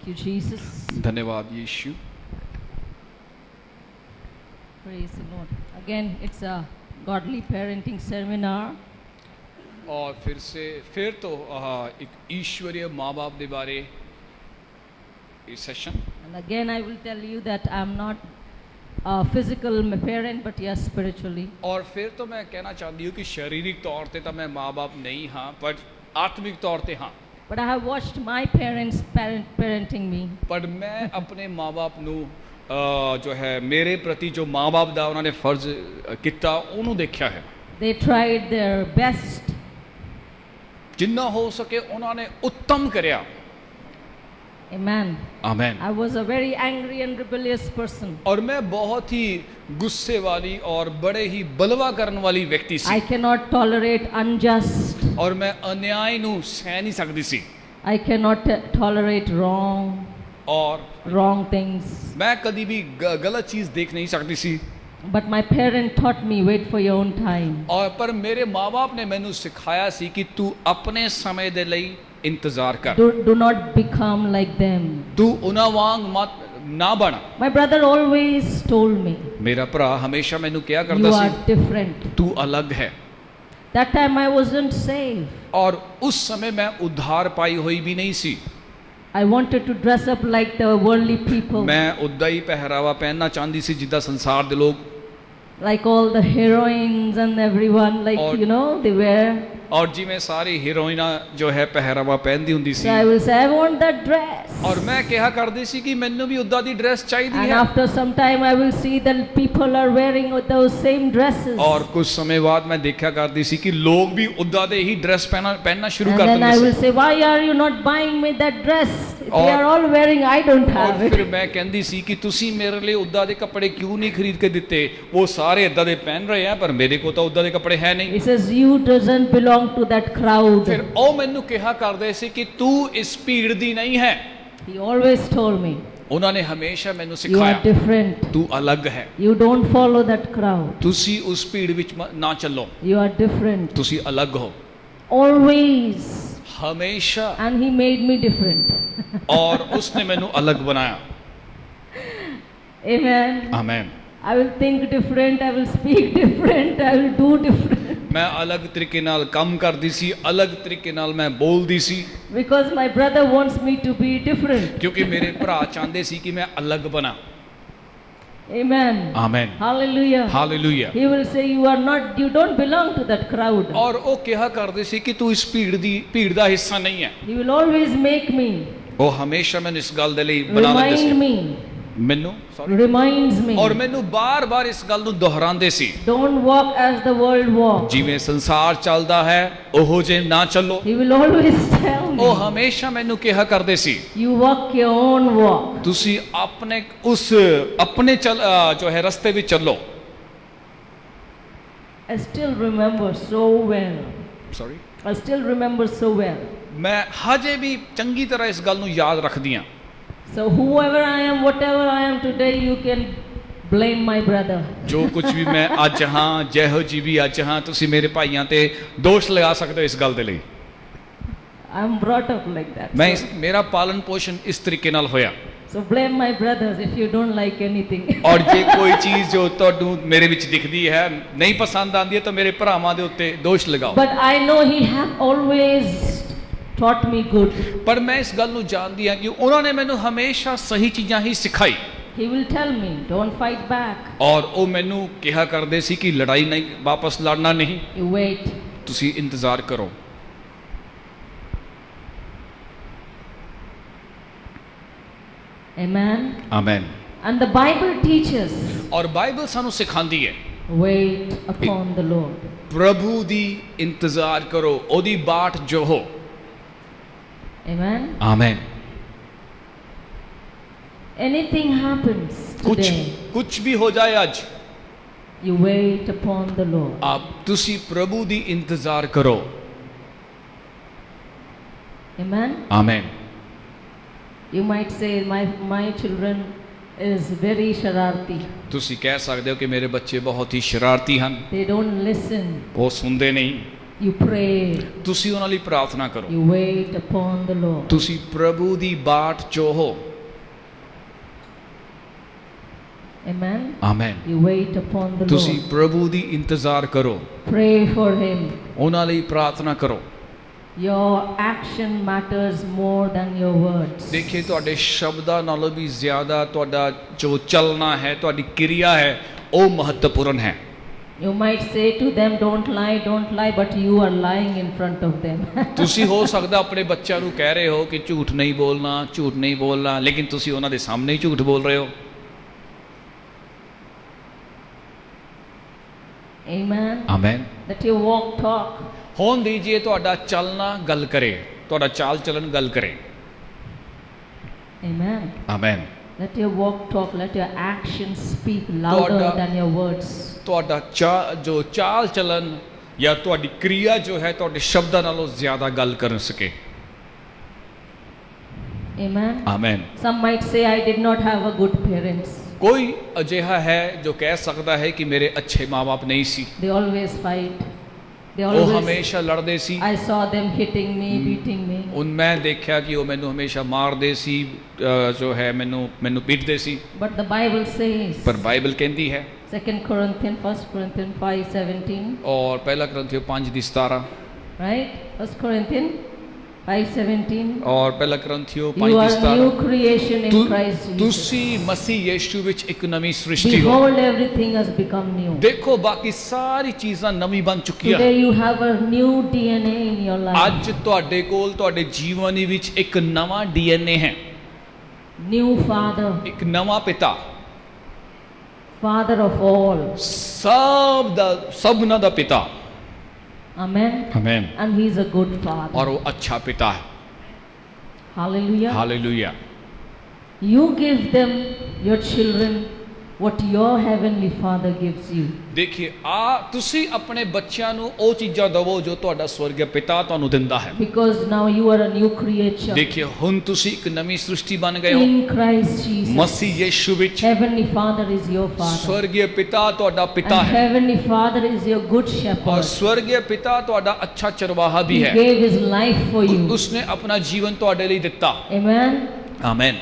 Thank you, Jesus. धन्यवाद यीशु। Praise the Lord. Again, it's a godly parenting seminar. और फिर तो एक ईश्वरीय माँ बाप के बारे ये session. And again, I will tell you that I'm not a physical parent, but yes, spiritually. और फिर तो मैं कहना चाहती हूँ कि शारीरिक तौर पे तो मैं माँ बाप नहीं हाँ, पर आत्मिक तौर पे हाँ। But I have watched my parents parenting me. पर मैं अपने माँ बाप नू जो है मेरे प्रति जो माँ बाप दा उन्होंने फर्ज किया उन्होंने देखा है। They tried their best. जिन्ना हो सके उन्होंने उत्तम करया। Amen. Amen. I was a very angry and rebellious person. और मैं बहुत ही गुस्से वाली और बड़े ही बलवा करने वाली व्यक्ति सी। I cannot tolerate unjust. और मैं अन्याय नू सह नहीं सकती सी। I cannot tolerate wrong things. मैं कभी भी गलत चीज देख नहीं सकती सी। But my parent taught me, wait for your own time. और पर मेरे माँ बाप ने मैनू सिखाया सी कि तू अपने समय दे लई इंतजार कर। Do not become like them. तू उन्हां वांग मत ना बन। My brother always told me, मेरा भरा हमेशा मैनू क्या you करता are सी, different. तू अलग है। That time I wasn't saved. और उस समय मैं उद्धार पाई हुई भी नहीं सी। I wanted to dress up like the worldly people. मैं उदा ही पहरावा पहनना चाहती सी जिदा संसार दे लोग। Like all the heroines and everyone, like और- you know, they wear. और जिवें सारी हीरोइना जो है पहरावा पहनती हुंदी सी। So I will say, I want that dress. और मैं कहा करदी सी कि मैनू भी उदा दी ड्रेस चाहिए And है। after some time, I will see that people are wearing those same dresses. और कुछ समय बाद मैं देखा करती सी कि लोग भी उदा दे ही ड्रेस पहनना शुरू And कर then I देंगे will say, why are you not buying me that dress? They और- are all wearing, I don't और have फिर it. मैं कहती सी कि तुसी मेरे लिए उदा दे कपड़े क्यों नहीं खरीद के दिते, वो सारे इदा दे पहन रहे हैं पर मेरे को तो उदा दे कपड़े है नहीं। He says, you doesn't belong to that crowd. फिर ओ मैनू कहा करदे सी कि तू इस भीड़ दी नहीं है। He always told me, उन्होंने हमेशा मैनू you are सिखाया different. तू अलग है, You don't follow that crowd. तुसी उस भीड़ विच ना चलो, You are different. तुसी अलग हो। Always. हमेशा। And he made me different. और उसने मैनू अलग बनाया। Amen. आमीन। I will think different, I will speak different, I will do different. मैं अलग तरीके नाल काम करदी सी, अलग तरीके नाल मैं बोलदी सी। Because my brother wants me to be different. क्योंकि मेरे भरा चाहते सी कि मैं अलग बना। Amen. आमीन। Hallelujah. Hallelujah. He will say you don't belong to that crowd. और वो कहा करदे सी कि तू इस भीड़ दा हिस्सा नहीं है। He will always make me, वो हमेशा मैंने इस गल दे लई बना लेंदे remind सी। me, मैनू reminds me. और मैनू बार-बार इस गल नू दोहरांदे सी। Don't walk as the world walks. जिवें संसार चलदा है ओहो जे ना चलो। He will always tell वो me, हमेशा मैनू कहा करदे सी you walk your own walk. तुसी अपने जो है रास्ते विच चलो। I still remember so well. Sorry. I still remember so well. मैं हजे भी चंगी तरह इस गल नू याद रखदी हां। So whoever I am, whatever I am today, you can blame my brother. जो कुछ भी मैं अज हाँ जहो जी भी अज हाँ तुसी मेरे भाइयों ते दोष लगा सकते हो इस गल दे लई। I'm brought up like that. मैं So, मेरा पालन पोषण इस तरीके नाल होया। so blame my brothers if you don't like anything. और जे कोई चीज जो तुहानू मेरे विच दिखदी है नहीं पसंद आंदी है तो मेरे भरावां दे उत्ते दोष लगाओ। But I know he have always taught me good. पर मैं इस गल नू जानदी हां कि उन्होंने मैनू हमेशा सही चीज़ां ही सिखाई। He will tell me, don't fight back. और वो मैनू कहा करदे सी कि लड़ाई नहीं, वापस लड़ना नहीं, You wait. तुसी इंतजार करो। Amen. आमीन। And the Bible teaches, और बाइबल सानू सिखांदी है wait upon the Lord. प्रभु दी इंतजार करो, ओदी बाट जो हो। Amen. आमीन। Anything happens today, कुछ भी हो जाए आज, you wait upon the Lord. आप तुसी प्रभु दी इंतजार करो। Amen. आमीन। You might say, my children is very shararti. तुसी कह सकते हो कि मेरे बच्चे बहुत ही शरारती हैं, They don't listen. वो सुनते नहीं। You pray. ਤੁਸੀਂ ਉਹਨਾਂ ਲਈ ਪ੍ਰਾਰਥਨਾ ਕਰੋ, You wait upon the Lord. ਤੁਸੀਂ ਪ੍ਰਭੂ ਦੀ ਬਾਟ ਚੋਹੋ। Amen. Amen. You wait upon the ਤੁਸੀਂ Lord. ਪ੍ਰਭੂ ਦੀ ਇੰਤਜ਼ਾਰ ਕਰੋ, Pray for Him. ਉਹਨਾਂ ਲਈ ਪ੍ਰਾਰਥਨਾ ਕਰੋ। Your action matters more than your words. ਦੇਖਿਏ ਤੁਹਾਡੇ ਸ਼ਬਦਾਂ ਨਾਲੋਂ ਵੀ ਜ਼ਿਆਦਾ ਤੁਹਾਡਾ ਜੋ ਚੱਲਣਾ ਹੈ, ਤੁਹਾਡੀ ਕਿਰਿਆ ਹੈ, ਉਹ ਮਹੱਤਵਪੂਰਨ ਹੈ। You might say to them, don't lie, but you are lying in front of them. ਤੁਸੀਂ ਹੋ ਸਕਦਾ ਆਪਣੇ ਬੱਚਿਆਂ ਨੂੰ ਕਹਿ ਰਹੇ ਹੋ ਕਿ ਝੂਠ ਨਹੀਂ ਬੋਲਣਾ, ਲੇਕਿਨ ਤੁਸੀਂ ਉਹਨਾਂ ਦੇ ਸਾਹਮਣੇ ਹੀ ਝੂਠ ਬੋਲ ਰਹੇ ਹੋ। Amen. Amen. That your walk talk. ਹੋਣ ਦੀਜੀਏ ਤੁਹਾਡਾ ਚੱਲਣਾ ਗੱਲ ਕਰੇ, ਤੁਹਾਡਾ ਚਾਲ ਚੱਲਣ ਗੱਲ ਕਰੇ। Amen. Amen. Let your walk talk, let your actions speak louder ਤੁਹਾਡਾ- than your words. ਤੁਹਾਡਾ ਜੋ ਚਾਲ ਚੱਲਣ ਜਾਂ ਤੁਹਾਡੀ ਕਿਰਿਆ ਜੋ ਹੈ ਤੁਹਾਡੇ ਸ਼ਬਦਾਂ ਨਾਲੋਂ ਜ਼ਿਆਦਾ ਗੱਲ ਕਰ ਸਕੇ। Amen. Amen. Some might say, I did not have a good parents. ਕੋਈ ਅਜਿਹਾ ਹੈ ਜੋ ਕਹਿ ਸਕਦਾ ਹੈ ਕਿ ਮੇਰੇ ਅੱਛੇ ਮਾਂ-ਬਾਪ ਨਹੀਂ ਸੀ, They always fight. They ਉਹ always. ਹਮੇਸ਼ਾ ਲੜਦੇ ਸੀ। I saw them hitting me, beating me. ਮੈਂ ਦੇਖਿਆ ਕਿ ਉਹ ਮੈਨੂੰ ਹਮੇਸ਼ਾ ਮਾਰਦੇ ਸੀ, ਜੋ ਹੈ ਮੈਨੂੰ ਪੀਟਦੇ ਸੀ। But the Bible says, ਪਰ ਬਾਈਬਲ ਕਹਿੰਦੀ ਹੈ 2 Corinthians, 1 Corinthians 5:17, ਔਰ ਪਹਿਲਾ ਕਰੰਥੀਓ 5:17 right? 1 Corinthians 5:17. ਔਰ ਪਹਿਲਾ ਕਰੰਥੀਓ You are new 5:17 creation in Christ Jesus. ਤੁਸੀਂ ਮਸੀਹ ਯਿਸੂ ਵਿੱਚ ਇੱਕ ਨਵੀਂ ਸ੍ਰਿਸ਼ਟੀ ਹੋ। Behold, everything has become new. ਦੇਖੋ ਬਾਕੀ ਸਾਰੀ ਚੀਜ਼ਾਂ ਨਵੀਂ ਬਣ ਚੁੱਕੀਆਂ। Today you have a new DNA in your life. ਅੱਜ ਤੁਹਾਡੇ ਕੋਲ ਤੁਹਾਡੇ ਜੀਵਨ ਵਿੱਚ ਇੱਕ ਨਵਾਂ ਡੀਐਨਏ ਹੈ, New Father, ਇੱਕ ਨਵਾਂ ਪਿਤਾ, Father of all. ਸਭਨਾਂ ਦਾ ਪਿਤਾ। Amen. Amen. And He is a good Father. ਔਰ ਉਹ ਅੱਛਾ ਪਿਤਾ ਹੈ। Hallelujah. Hallelujah. You give them, your children, what your heavenly Father gives you. ਦੇਖਿਏ ਤੁਸੀਂ ਆਪਣੇ ਬੱਚਿਆਂ ਨੂੰ ਉਹ ਚੀਜ਼ਾਂ ਦਿਵੋ ਜੋ ਤੁਹਾਡਾ ਸਵਰਗੀ ਪਿਤਾ ਤੁਹਾਨੂੰ ਦਿੰਦਾ ਹੈ। Because now you are a new creature. ਦੇਖਿਏ ਹੁਣ ਤੁਸੀਂ ਇੱਕ ਨਵੀਂ ਸ੍ਰਿਸ਼ਟੀ ਬਣ ਗਏ ਹੋ In Christ Jesus. ਮਸੀਹ ਯਿਸੂ ਵਿੱਚ। Heavenly Father is your Father. ਸਵਰਗੀ ਪਿਤਾ ਤੁਹਾਡਾ ਪਿਤਾ And ਹੈ, Heavenly Father is your good ਔਰ shepherd. ਸਵਰਗੀ ਪਿਤਾ ਤੁਹਾਡਾ ਅੱਛਾ ਚਰਵਾਹਾ ਵੀ He ਹੈ। gave His life for you. ਉਸਨੇ ਆਪਣਾ ਜੀਵਨ ਤੁਹਾਡੇ ਲਈ ਦਿੱਤਾ। Amen. Amen.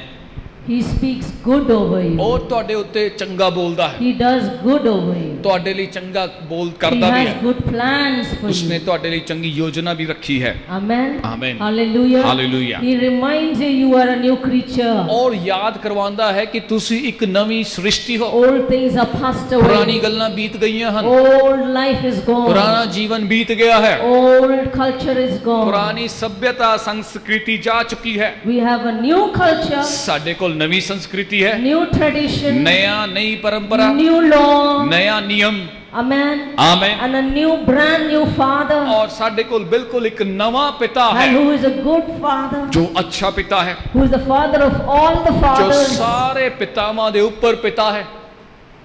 He speaks good over you. ਉਹ ਤੁਹਾਡੇ ਉੱਤੇ ਚੰਗਾ ਬੋਲਦਾ ਹੈ, He does good over you. ਤੁਹਾਡੇ ਲਈ ਚੰਗਾ ਬੋਲ He ਕਰਦਾ ਵੀ has ਹੈ। good plans for ਉਸਨੇ you. ਤੁਹਾਡੇ ਲਈ ਚੰਗੀ ਯੋਜਨਾ ਵੀ ਰੱਖੀ ਹੈ। Amen. Amen. Hallelujah. Hallelujah. He reminds you you are a new creature. ਔਰ ਯਾਦ ਕਰਵਾਉਂਦਾ ਹੈ ਕਿ ਤੁਸੀਂ ਇੱਕ ਨਵੀਂ ਸ੍ਰਿਸ਼ਟੀ ਹੋ। Old things are passed ਪੁਰਾਣੀ away. ਗੱਲਾਂ ਬੀਤ ਗਈਆਂ ਹਨ, Old life is ਪੁਰਾਣਾ gone. ਜੀਵਨ ਬੀਤ ਗਿਆ ਹੈ, Old culture is gone. ਪੁਰਾਣੀ ਸਭਿਅਤਾ ਸੰਸਕ੍ਰਿਤੀ ਜਾ ਚੁੱਕੀ ਹੈ। We have a new culture, ਸਾਡੇ ਕੋਲ ਨਵੀਂ ਸੰਸਕ੍ਰਿਤੀ ਹੈ, new tradition, ਨਈ ਪਰੰਪਰਾ, new law. ਨया ਨਿਯਮ। Amen. Amen. And a new, brand new Father. ਔਰ ਸਾਡੇ ਕੋਲ ਬਿਲਕੁਲ ਇੱਕ ਨਵਾਂ ਪਿਤਾ ਹੈ And who is a good Father. ਜੋ ਅੱਛਾ ਪਿਤਾ ਹੈ, Who is the Father of all the ਜੋ fathers. ਸਾਰੇ ਪਿਤਾਵਾਂ ਦੇ ਉੱਪਰ ਪਿਤਾ ਹੈ।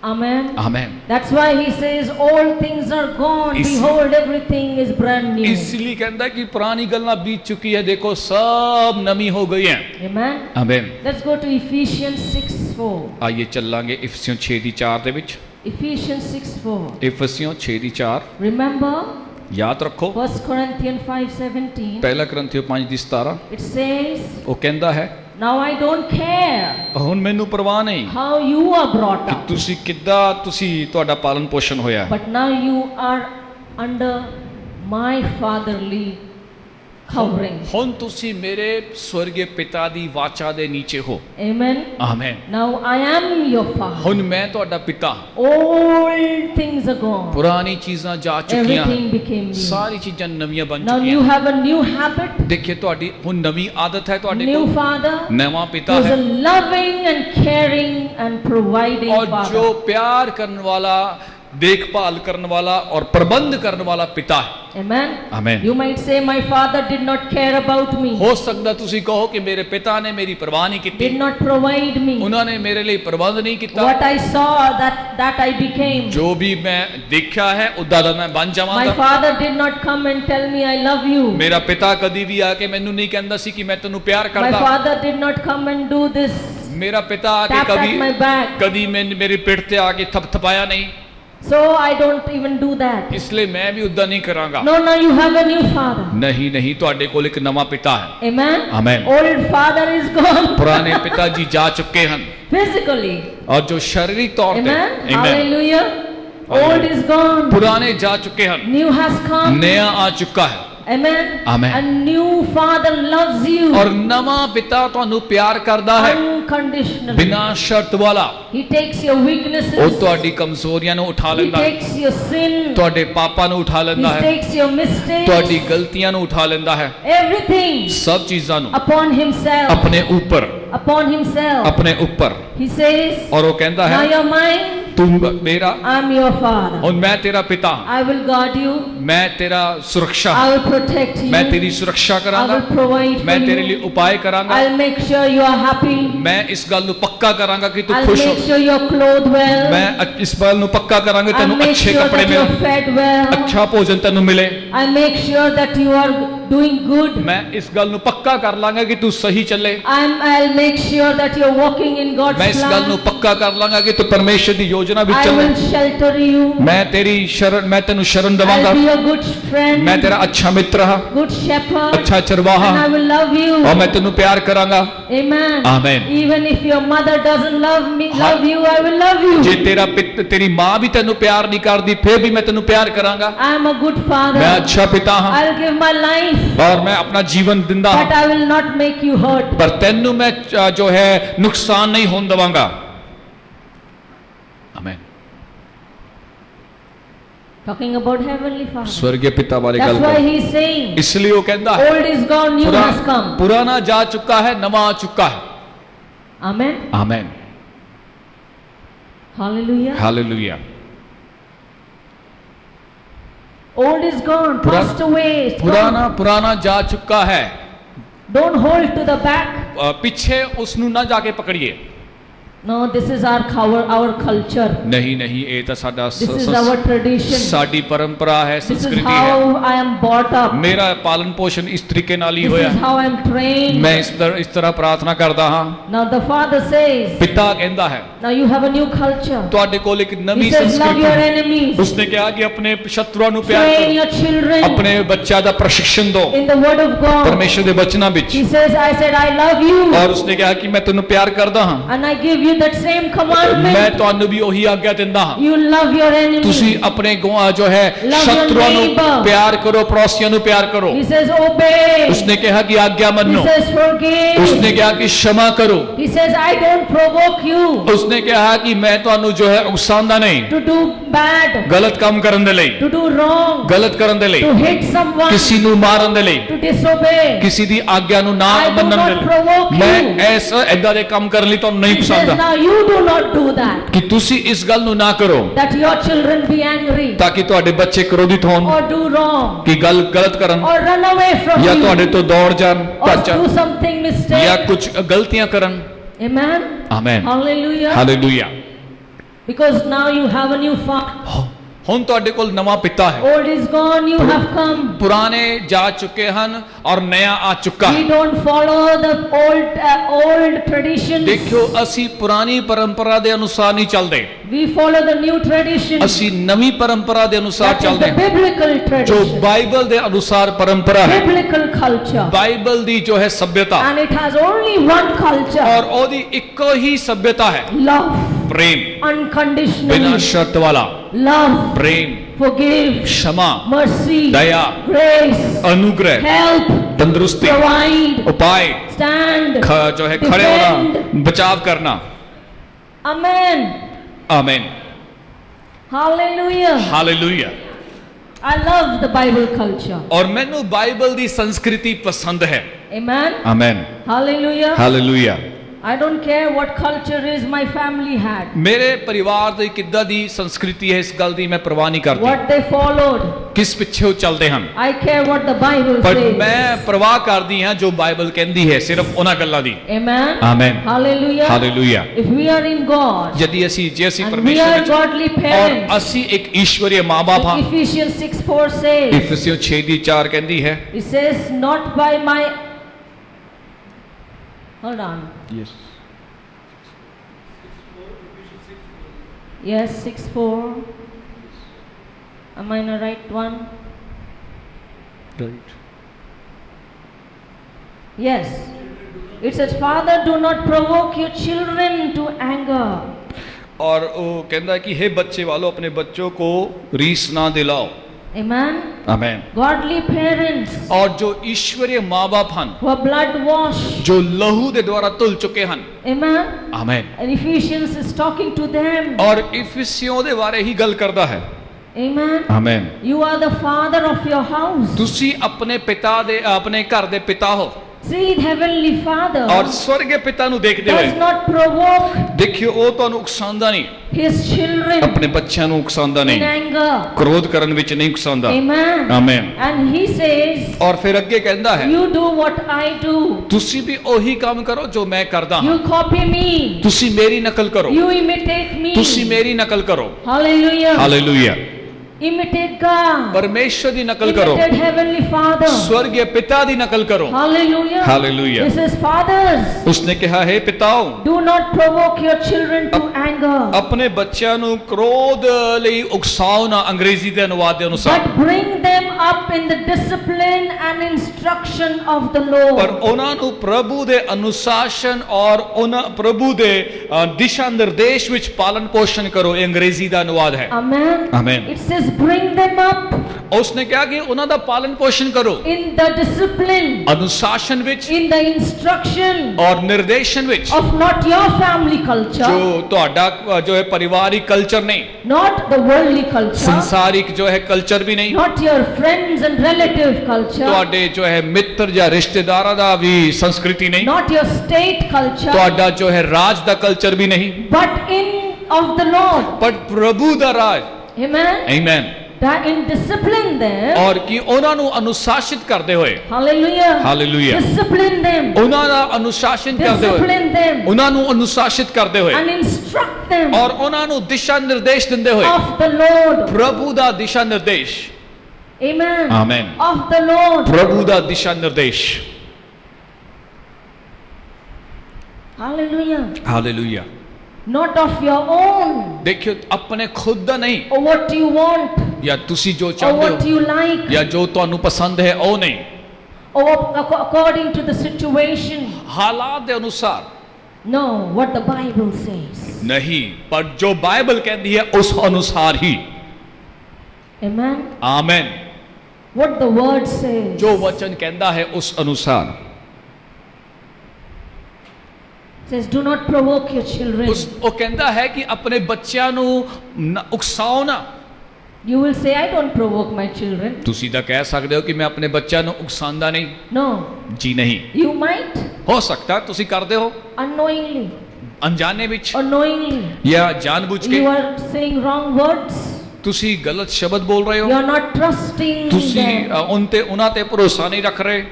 Amen. Amen. That's why He says all things are gone. ਇਸ- Behold, everything is brand new. ਇਸ ਲਈ ਕਹਿੰਦਾ ਕਿ ਪੁਰਾਣੀ ਗੱਲਾਂ ਬੀਤ ਚੁੱਕੀ ਹੈ, ਦੇਖੋ ਸਭ ਨਵੀਂ ਹੋ ਗਈ ਹੈ। Amen. Amen. Let's go to Ephesians 6:4. ਆਈਏ ਚੱਲਾਂਗੇ ਇਫਸੀਓਂ 6:4 ਦੇ ਵਿੱਚ। Ephesians 6:4. ਇਫਸੀਓਂ 6:4 Remember ਯਾਦ ਰੱਖੋ। 1 Corinthians 5:17. ਪਹਿਲਾ ਕਰੰਥੀਓ 5:17 It says, ਉਹ ਕਹਿੰਦਾ ਹੈ now I don't care ਹੁਣ ਮੈਨੂੰ ਪਰਵਾਹ ਨਹੀਂ how you are brought ਕਿ up, ਤੁਸੀਂ ਕਿੱਦਾਂ ਤੁਹਾਡਾ ਪਾਲਣ ਪੋਸ਼ਣ ਹੋਇਆ ਹੈ, but now you are under my fatherly covering. ਹੁਣ ਤੁਸੀਂ ਮੇਰੇ ਸਵਰਗੀ ਪਿਤਾ ਦੀ ਵਾਚਾ ਦੇ ਨੀਚੇ ਹੋ। Amen. Amen. Now I am your father. ਹੁਣ ਮੈਂ ਤੁਹਾਡਾ ਪਿਤਾ। Old things are gone. ਪੁਰਾਣੀ ਚੀਜ਼ਾਂ ਜਾ ਚੁੱਕੀਆਂ Everything ਹਨ, became new. ਸਾਰੀ ਚੀਜ਼ਾਂ ਨਵੀਆਂ ਬਣ Now you ਚੁੱਕੀਆਂ। have a new habit, ਦੇਖਿਏ ਤੁਹਾਡੀ ਹੁਣ ਨਵੀਂ ਆਦਤ ਹੈ ਤੁਹਾਡੇ new ਕੋਲ, father, ਨਵਾਂ ਪਿਤਾ who's ਹੈ, a loving and caring and providing और जो father. प्यार करने वाला, देखभाल करने वाला और प्रबंध करने वाला पिता है। Amen. Amen. You might say my father did not care about me, हो सकता ਤੁਸੀਂ ਕਹੋ ਕਿ ਮੇਰੇ ਪਿਤਾ ਨੇ ਮੇਰੀ ਪਰਵਾਹ ਨਹੀਂ ਕੀਤੀ, did not provide me. ਉਹਨਾਂ ਨੇ ਮੇਰੇ ਲਈ ਪ੍ਰਬੰਧ ਨਹੀਂ ਕੀਤਾ। What I saw, that I became. ਜੋ ਵੀ ਮੈਂ ਦੇਖਿਆ ਹੈ ਉਦਾਂ ਦਾ ਮੈਂ ਬਣ My ਜਾਵਾਂਗਾ। father did not come and tell me I love you. ਮੇਰਾ ਪਿਤਾ ਕਦੀ ਵੀ ਆ ਕੇ ਮੈਨੂੰ ਨਹੀਂ ਕਹਿੰਦਾ ਸੀ ਕਿ ਮੈਂ ਤੈਨੂੰ ਪਿਆਰ My ਕਰਦਾ। father did not come and do this, ਮੇਰਾ ਪਿਤਾ ਆ ਕੇ tap at my back. ਕਦੀ ਮੇਰੇ ਪਿੱਠ ਤੇ ਆ ਕੇ ਥਪਥਪਾਇਆ ਨਹੀਂ। So I don't even do that. इसलिए मैं भी उदा नहीं करांगा। No, no, you have a new father. नहीं नहीं, ਤੁਹਾਡੇ ਕੋਲ ਇੱਕ ਨਵਾਂ ਪਿਤਾ ਹੈ। Amen. Amen. Old father is gone. ਪੁਰਾਣੇ ਪਿਤਾ ਜੀ ਜਾ ਚੁੱਕੇ ਹਨ Physically. और जो शारीरिक तौर पे Amen. Hallelujah. Old is gone. पुराने जा चुके हैं, New has come. नया आ चुका है। Amen. Amen. A new father loves you. और नवा पिता ਤੁਹਾਨੂੰ ਪਿਆਰ ਕਰਦਾ ਹੈ Unconditionally. ਬਿਨਾਂ ਸ਼ਰਤ ਵਾਲਾ। He takes your weaknesses. ਉਹ ਤੁਹਾਡੀ ਕਮਜ਼ੋਰੀਆਂ ਨੂੰ ਉਠਾ He ਲੈਂਦਾ ਹੈ, takes your sin. ਤੁਹਾਡੇ ਪਾਪਾਂ ਨੂੰ ਉਠਾ He ਲੈਂਦਾ ਹੈ, takes your mistakes. ਤੁਹਾਡੀ ਗਲਤੀਆਂ ਨੂੰ ਉਠਾ ਲੈਂਦਾ ਹੈ, Everything ਸਭ ਚੀਜ਼ਾਂ ਨੂੰ upon himself. ਆਪਣੇ ਉੱਪਰ, Upon himself. ਆਪਣੇ ਉੱਪਰ। He says, और वो कहता now है you're mine. तू मेरा I'm your father. और मैं तेरा पिता, I will guard you. मैं तेरा सुरक्षा, I will protect you. मैं तेरी सुरक्षा I करांगा, will provide मैं for तेरे you. लिए उपाय करांगा, I'll make sure you are happy. मैं इस गल ਨੂੰ ਪੱਕਾ ਕਰਾਂਗਾ ਕਿ ਤੂੰ I'll ਖੁਸ਼ ਹੋ, make sure you're clothed well. मैं इस बात ਨੂੰ ਪੱਕਾ ਕਰਾਂਗਾ I'll ਤੈਨੂੰ make ਅੱਛੇ sure ਕੱਪੜੇ that ਮਿਲੇ, you're fed well. अच्छा ਭੋਜਨ ਤੈਨੂੰ ਮਿਲੇ। I'll make sure that you are doing good. मैं इस गल ਨੂੰ ਪੱਕਾ ਕਰ ਲਾਂਗਾ ਕਿ ਤੂੰ ਸਹੀ ਚੱਲੇ, I'll make sure that you're walking in God's मैं इस गल ਨੂੰ plan. ਪੱਕਾ ਕਰ ਲਾਂਗਾ ਕਿ ਤੂੰ ਪਰਮੇਸ਼ਰ ਦੀ ਯੋਜਨਾ ਵਿੱਚ I ਚੱਲੇ, will shelter you. मैं तेरी शरण, मैं ਤੈਨੂੰ ਸ਼ਰਨ ਦੇਵਾਂਗਾ, I'll be a good friend. मैं तेरा अच्छा मित्र ਹਾਂ, Good shepherd. अच्छा चरवाहा, And I will love you. और मैं ਤੈਨੂੰ ਪਿਆਰ ਕਰਾਂਗਾ। Amen. Amen. Even if your mother doesn't love me, love you, I will love you. ਜੇ ਤੇਰਾ ਤੇਰੀ ਮਾਂ ਵੀ ਤੈਨੂੰ ਪਿਆਰ ਨਹੀਂ ਕਰਦੀ ਫਿਰ ਵੀ ਮੈਂ ਤੈਨੂੰ ਪਿਆਰ ਕਰਾਂਗਾ। I am a good father. मैं अच्छा पिता ਹਾਂ I'll give my life, और मैं अपना जीवन ਦਿੰਦਾ but ਹਾਂ, I will not make you hurt. पर ਤੈਨੂੰ ਮੈਂ जो है नुकसान नहीं होने देवांगा। आमीन। Talking about Heavenly Father. स्वर्गीय पिता वाली That's गल why कर, He is saying, इसलिए वो कहता है old is gone, new has come. पुराना जा चुका है, नवा आ चुका है। Amen. आमीन। Hallelujah. Hallelujah. Old is gone, passed away. It's पुराना gone. पुराना जा चुका है। Don't hold to the back. पीछे उसनु ना जाके पकड़िए। No, this is our culture. नहीं नहीं, ये तो साडा This is our tradition. साडी परंपरा है, This is संस्कृति है। how I am brought up. मेरा पालन पोषण इस तरीके नाल ही This होया, is how I am trained. मैं इस तरह प्रार्थना करदा हां। Now the Father says, पिता कहता है now you have a new culture. ਤੁਹਾਡੇ ਕੋਲ ਇੱਕ ਨਵੀਂ He says, love your संस्कृति। enemies. उसने कहा कि अपने शत्रुओं ਨੂੰ प्यार Train करो, your children अपने बच्चा ਦਾ प्रशिक्षण दो in the Word of God. परमेश्वर ਦੇ ਬਚਨਾਂ ਵਿੱਚ। He says, I said, I love you. और उसने कहा कि मैं ਤੈਨੂੰ ਪਿਆਰ ਕਰਦਾ ਹਾਂ, And I give you that same मैं commandment. ਤੁਹਾਨੂੰ ਵੀ ਉਹੀ ਆਗਿਆ ਦਿੰਦਾ ਹਾਂ। You love your enemies. ਤੁਸੀਂ ਆਪਣੇ ਜੋ ਹੈ Love ਸ਼ਤਰੂਆਂ your ਨੂੰ neighbor. ਪਿਆਰ ਕਰੋ, ਪੜੋਸੀਆਂ ਨੂੰ ਪਿਆਰ ਕਰੋ। He says, obey. उसने कहा कि आज्ञा He मनो, says, forgive. उसने कहा कि क्षमा करो, He says, I don't provoke you उसने कहा कि मैं ਤੁਹਾਨੂੰ ਜੋ ਹੈ ਉਕਸਾਉਂਦਾ ਨਹੀਂ, to do bad, ਗਲਤ ਕੰਮ ਕਰਨ ਦੇ ਲਈ, to do wrong, ਗਲਤ ਕਰਨ ਦੇ ਲਈ, to hit someone, ਕਿਸੇ ਨੂੰ ਮਾਰਨ ਦੇ ਲਈ, to disobey. ਕਿਸੇ ਦੀ ਆਗਿਆ ਨੂੰ ਨਾ I do ਮੰਨਣ ਦੇ not ਲਈ। provoke you. ਮੈਂ ਐਸਾ ਏਦਾਂ ਦੇ ਕੰਮ ਕਰਨ ਲਈ ਤੁਹਾਨੂੰ ਨਹੀਂ He says, ਪਸੰਦ now you do not do that. ਕਿ ਤੁਸੀਂ ਇਸ ਗੱਲ ਨੂੰ ਨਾ ਕਰੋ That your children be angry ਤਾਂ ਕਿ ਤੁਹਾਡੇ ਬੱਚੇ ਕ੍ਰੋਧਿਤ ਹੋਣ, or do wrong ਕਿ ਗੱਲ ਗਲਤ ਕਰਨ or run away from ਜਾਂ you ਤੁਹਾਡੇ ਤੋਂ ਦੌੜ ਜਾਣ, or ਭੱਜ do ਜਾਣ something ਜਾਂ mistake. ਕੁਝ ਗਲਤੀਆਂ ਕਰਨ। Amen. Amen. Hallelujah. Hallelujah. Because now you have a new father. ਹੁਣ ਤੁਹਾਡੇ ਕੋਲ ਨਵਾਂ ਪਿਤਾ ਹੈ। Old is gone, you have come. ਪੁਰਾਣੇ ਜਾ ਚੁੱਕੇ ਹਨ ਔਰ ਨया ਆ ਚੁੱਕਾ We ਹੈ। don't follow the old traditions. ਦੇਖਿਓ, ਅਸੀਂ ਪੁਰਾਣੀ ਪਰੰਪਰਾ ਦੇ ਅਨੁਸਾਰ ਨਹੀਂ ਚੱਲਦੇ, We follow the new tradition. ਅਸੀਂ ਨਵੀਂ ਪਰੰਪਰਾ ਦੇ ਅਨੁਸਾਰ That is ਚੱਲਦੇ the ਹਾਂ, biblical ਜੋ tradition. ਬਾਈਬਲ ਦੇ ਅਨੁਸਾਰ ਪਰੰਪਰਾ ਹੈ, Biblical culture. ਬਾਈਬਲ ਦੀ ਜੋ ਹੈ ਸਭਿਅਤਾ, And it has only one culture. ਔਰ ਉਹਦੀ ਇੱਕੋ ਹੀ ਸਭਿਅਤਾ ਹੈ, Love. प्रेम, Unconditionally. बिना शर्त वाला Love. प्रेम, Forgive. क्षमा, Mercy. दया, Grace. अनुग्रह, Help. तंदुरुस्ती, Provide. उपाय, Stand. जो है खड़े होना, बचाव करना। Amen. आमीन। Hallelujah. Hallelujah. I love the Bible culture. और मैनू बाइबल दी संस्कृति पसंद है। Amen. आमीन। Hallelujah. Hallelujah. I don't care what culture is my family had. मेरे परिवार ਦੀ ਕਿੱਦਾਂ ਦੀ ਸੰਸਕ੍ਰਿਤੀ ਹੈ, ਇਸ ਗੱਲ ਦੀ ਮੈਂ ਪਰਵਾਹ ਨਹੀਂ ਕਰਦੀ, What they followed. ਕਿਸ ਪਿੱਛੇ ਉਹ ਚੱਲਦੇ ਹਨ, I care what the Bible ਪਰ says. ਮੈਂ ਪਰਵਾਹ ਕਰਦੀ ਹਾਂ ਜੋ ਬਾਈਬਲ ਕਹਿੰਦੀ ਹੈ, ਸਿਰਫ ਉਹਨਾਂ ਗੱਲਾਂ ਦੀ। Amen. ਆਮੀਨ। Hallelujah. Hallelujah. If we are in God ਜੇ ਅਸੀਂ and we ਪਰਮੇਸ਼ਰ are ਵਿੱਚ godly ਔਰ parents, ਅਸੀਂ ਇੱਕ ਈਸ਼ਵਰੀय ਮਾਂ-ਬਾਪ ਹਾਂ। Ephesians 6:4 says, ਇਫਸੀਓਂ 6:4 ਕਹਿੰਦੀ ਹੈ, it says, not by my, hold on. Yes, 6:4. Am I in the right one? Right. Yes. It says, Father, do not provoke your children to anger. और वो कहता है कि हे बच्चे वालों अपने बच्चों को रीस ना दिलाओ। Amen. आमेन। Godly parents और जो ईश्वरीय माँ बाप हन who are blood washed. जो लहू दे द्वारा तुल चुके हन। Amen. Amen. And Ephesians is talking to them. और इफिसियों दे बारे ही गल करता है। Amen. Amen. You are the father of your house. तुसी अपने पिता दे अपने घर दे पिता हो। See, the heavenly Father और स्वर्गीय पिता नु देखते does हुए not provoke देखियो ਉਹ ਤੁਹਾਨੂੰ ਉਕਸਾਉਂਦਾ ਨਹੀਂ his children ਆਪਣੇ ਬੱਚਿਆਂ ਨੂੰ ਉਕਸਾਉਂਦਾ in ਨਹੀਂ anger. ਕ੍ਰੋਧ ਕਰਨ ਵਿੱਚ ਨਹੀਂ ਉਕਸਾਉਂਦਾ Amen. Amen And he says, ਔਰ ਫਿਰ ਅੱਗੇ ਕਹਿੰਦਾ ਹੈ you do what I do. ਤੁਸੀਂ ਵੀ ਉਹੀ ਕੰਮ ਕਰੋ ਜੋ ਮੈਂ ਕਰਦਾ ਹਾਂ You copy me. ਤੁਸੀਂ ਮੇਰੀ ਨਕਲ ਕਰੋ You imitate me. ਤੁਸੀਂ ਮੇਰੀ ਨਕਲ ਕਰੋ Hallelujah. Hallelujah Imitate God. परमेश्वर ਦੀ ਨਕਲ ਕਰੋ Imitate heavenly Father. स्वर्गीय पिता ਦੀ ਨਕਲ ਕਰੋ Hallelujah. Hallelujah. This is fathers. ਉਸਨੇ ਕਿਹਾ ਹੈ ਪਿਤਾਓ Do not provoke your children to anger, ਆਪਣੇ ਬੱਚਿਆਂ ਨੂੰ ਕ੍ਰੋਧ ਲਈ ਉਕਸਾਓ ਨਾ ਅੰਗਰੇਜ਼ੀ ਦੇ ਅਨੁਵਾਦ ਦੇ ਅਨੁਸਾਰ but bring them up in the discipline and instruction of the ਪਰ Lord. ਉਹਨਾਂ ਨੂੰ ਪ੍ਰਭੂ ਦੇ ਅਨੁਸ਼ਾਸਨ ਔਰ ਉਹਨਾਂ ਪ੍ਰਭੂ ਦੇ ਦਿਸ਼ਾ ਨਿਰਦੇਸ਼ ਵਿੱਚ ਪਾਲਣ ਪੋਸ਼ਣ ਕਰੋ ਇਹ ਅੰਗਰੇਜ਼ੀ ਦਾ ਅਨੁਵਾਦ ਹੈ Amen. Amen. It says bring them up ਉਸਨੇ ਕਿਹਾ ਕਿ ਉਹਨਾਂ ਦਾ ਪਾਲਣ ਪੋਸ਼ਣ ਕਰੋ in the discipline, ਅਨੁਸ਼ਾਸਨ ਵਿੱਚ in the instruction ਔਰ ਨਿਰਦੇਸ਼ਨ ਵਿੱਚ of not your family culture, ਜੋ ਤੁਹਾਡਾ ਜੋ ਹੈ ਪਰਿਵਾਰਿਕ ਕਲਚਰ ਨਹੀਂ not the worldly culture, ਸੰਸਾਰਿਕ ਜੋ ਹੈ ਕਲਚਰ ਵੀ ਨਹੀਂ not your friends and relative culture, ਤੁਹਾਡੇ ਜੋ ਹੈ ਮਿੱਤਰ ਜਾਂ ਰਿਸ਼ਤੇਦਾਰਾਂ ਦਾ ਵੀ ਸੰਸਕ੍ਰਿਤੀ ਨਹੀਂ not your state culture, ਤੁਹਾਡਾ ਜੋ ਹੈ ਰਾਜ ਦਾ ਕਲਚਰ ਵੀ ਨਹੀਂ but in of the Lord. ਪਰ ਪ੍ਰਭੂ ਦਾ ਰਾਜ Amen. Amen That in discipline them. ਔਰ ਕਿ ਉਹਨਾਂ ਨੂੰ ਅਨੁਸ਼ਾਸਿਤ ਕਰਦੇ ਹੋਏ Hallelujah. Hallelujah. Discipline them. ਉਹਨਾਂ ਦਾ ਅਨੁਸ਼ਾਸਨ ਕਰਦੇ ਹੋਏ Discipline them. ਉਹਨਾਂ ਨੂੰ ਅਨੁਸ਼ਾਸਿਤ ਕਰਦੇ ਹੋਏ And instruct them ਔਰ ਉਹਨਾਂ ਨੂੰ ਦਿਸ਼ਾ ਨਿਰਦੇਸ਼ ਦਿੰਦੇ ਹੋਏ of the Lord. ਪ੍ਰਭੂ ਦਾ ਦਿਸ਼ਾ ਨਿਰਦੇਸ਼ Amen. Amen Of the Lord. ਪ੍ਰਭੂ ਦਾ ਦਿਸ਼ਾ ਨਿਰਦੇਸ਼ Hallelujah. Hallelujah Not of your own. ਦੇਖਿਓ ਆਪਣੇ ਖੁਦ ਦਾ ਨਹੀਂ Or what you want. ਜਾਂ ਤੁਸੀਂ ਜੋ Or ਚਾਹੁੰਦੇ what ਹੋ you like. ਜਾਂ ਜੋ ਤੁਹਾਨੂੰ ਪਸੰਦ ਹੈ ਉਹ ਨਹੀਂ Or according to the situation. ਹਾਲਾਤ ਦੇ ਅਨੁਸਾਰ No, what the Bible says. ਨਹੀਂ ਪਰ ਜੋ ਬਾਈਬਲ ਕਹਿੰਦੀ ਹੈ ਉਸ ਅਨੁਸਾਰ ਹੀ Amen. Amen What the word says. ਜੋ ਵਚਨ ਕਹਿੰਦਾ ਹੈ ਉਸ ਅਨੁਸਾਰ Says, do not provoke your children. ਉਹ ਕਹਿੰਦਾ ਹੈ ਕਿ ਆਪਣੇ ਬੱਚਿਆਂ ਨੂੰ ਉਕਸਾਓ ਨਾ You will say, I don't provoke my children. ਤੁਸੀਂ ਤਾਂ ਕਹਿ ਸਕਦੇ ਹੋ ਕਿ ਮੈਂ ਆਪਣੇ ਬੱਚਿਆਂ ਨੂੰ ਉਕਸਾਉਂਦਾ ਨਹੀਂ No. ਜੀ ਨਹੀਂ You might ਹੋ ਸਕਦਾ ਤੁਸੀਂ ਕਰਦੇ ਹੋ unknowingly ਅਣਜਾਣੇ ਵਿੱਚ or knowingly. ਜਾਂ ਜਾਣਬੁੱਝ ਕੇ You are saying wrong words. ਤੁਸੀਂ ਗਲਤ ਸ਼ਬਦ ਬੋਲ ਰਹੇ You ਹੋ are not trusting ਤੁਸੀਂ them. ਉਹਨਾਂ ਤੇ ਭਰੋਸਾ ਨਹੀਂ ਰੱਖ ਰਹੇ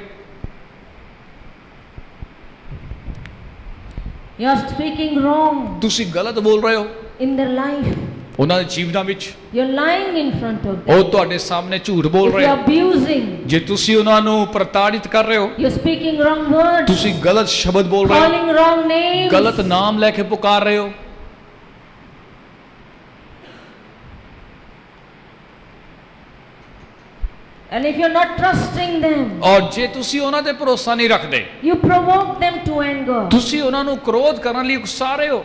You are speaking wrong ਤੁਸੀਂ ਗਲਤ ਬੋਲ ਰਹੇ ਹੋ in their life. ਉਹਨਾਂ ਦੇ ਜੀਵਨਾਂ ਵਿੱਚ You're lying in front of them. ਉਹ ਤੁਹਾਡੇ ਸਾਹਮਣੇ ਝੂਠ ਬੋਲ If ਰਹੇ you're ਹੋ abusing, ਜੇ ਤੁਸੀਂ ਉਹਨਾਂ ਨੂੰ ਪ੍ਰਤਾੜਿਤ ਕਰ ਰਹੇ ਹੋ you're speaking wrong words, ਤੁਸੀਂ ਗਲਤ ਸ਼ਬਦ ਬੋਲ ਰਹੇ ਹੋ calling wrong names, ਗਲਤ ਨਾਮ ਲੈ ਕੇ ਪੁਕਾਰ ਰਹੇ ਹੋ and if you're not trusting them, ਔਰ ਜੇ ਤੁਸੀਂ ਉਹਨਾਂ ਤੇ ਭਰੋਸਾ ਨਹੀਂ ਰੱਖਦੇ you provoke them to anger. ਤੁਸੀਂ ਉਹਨਾਂ ਨੂੰ ਕ੍ਰੋਧ ਕਰਨ ਲਈ ਉਕਸਾ ਰਹੇ ਹੋ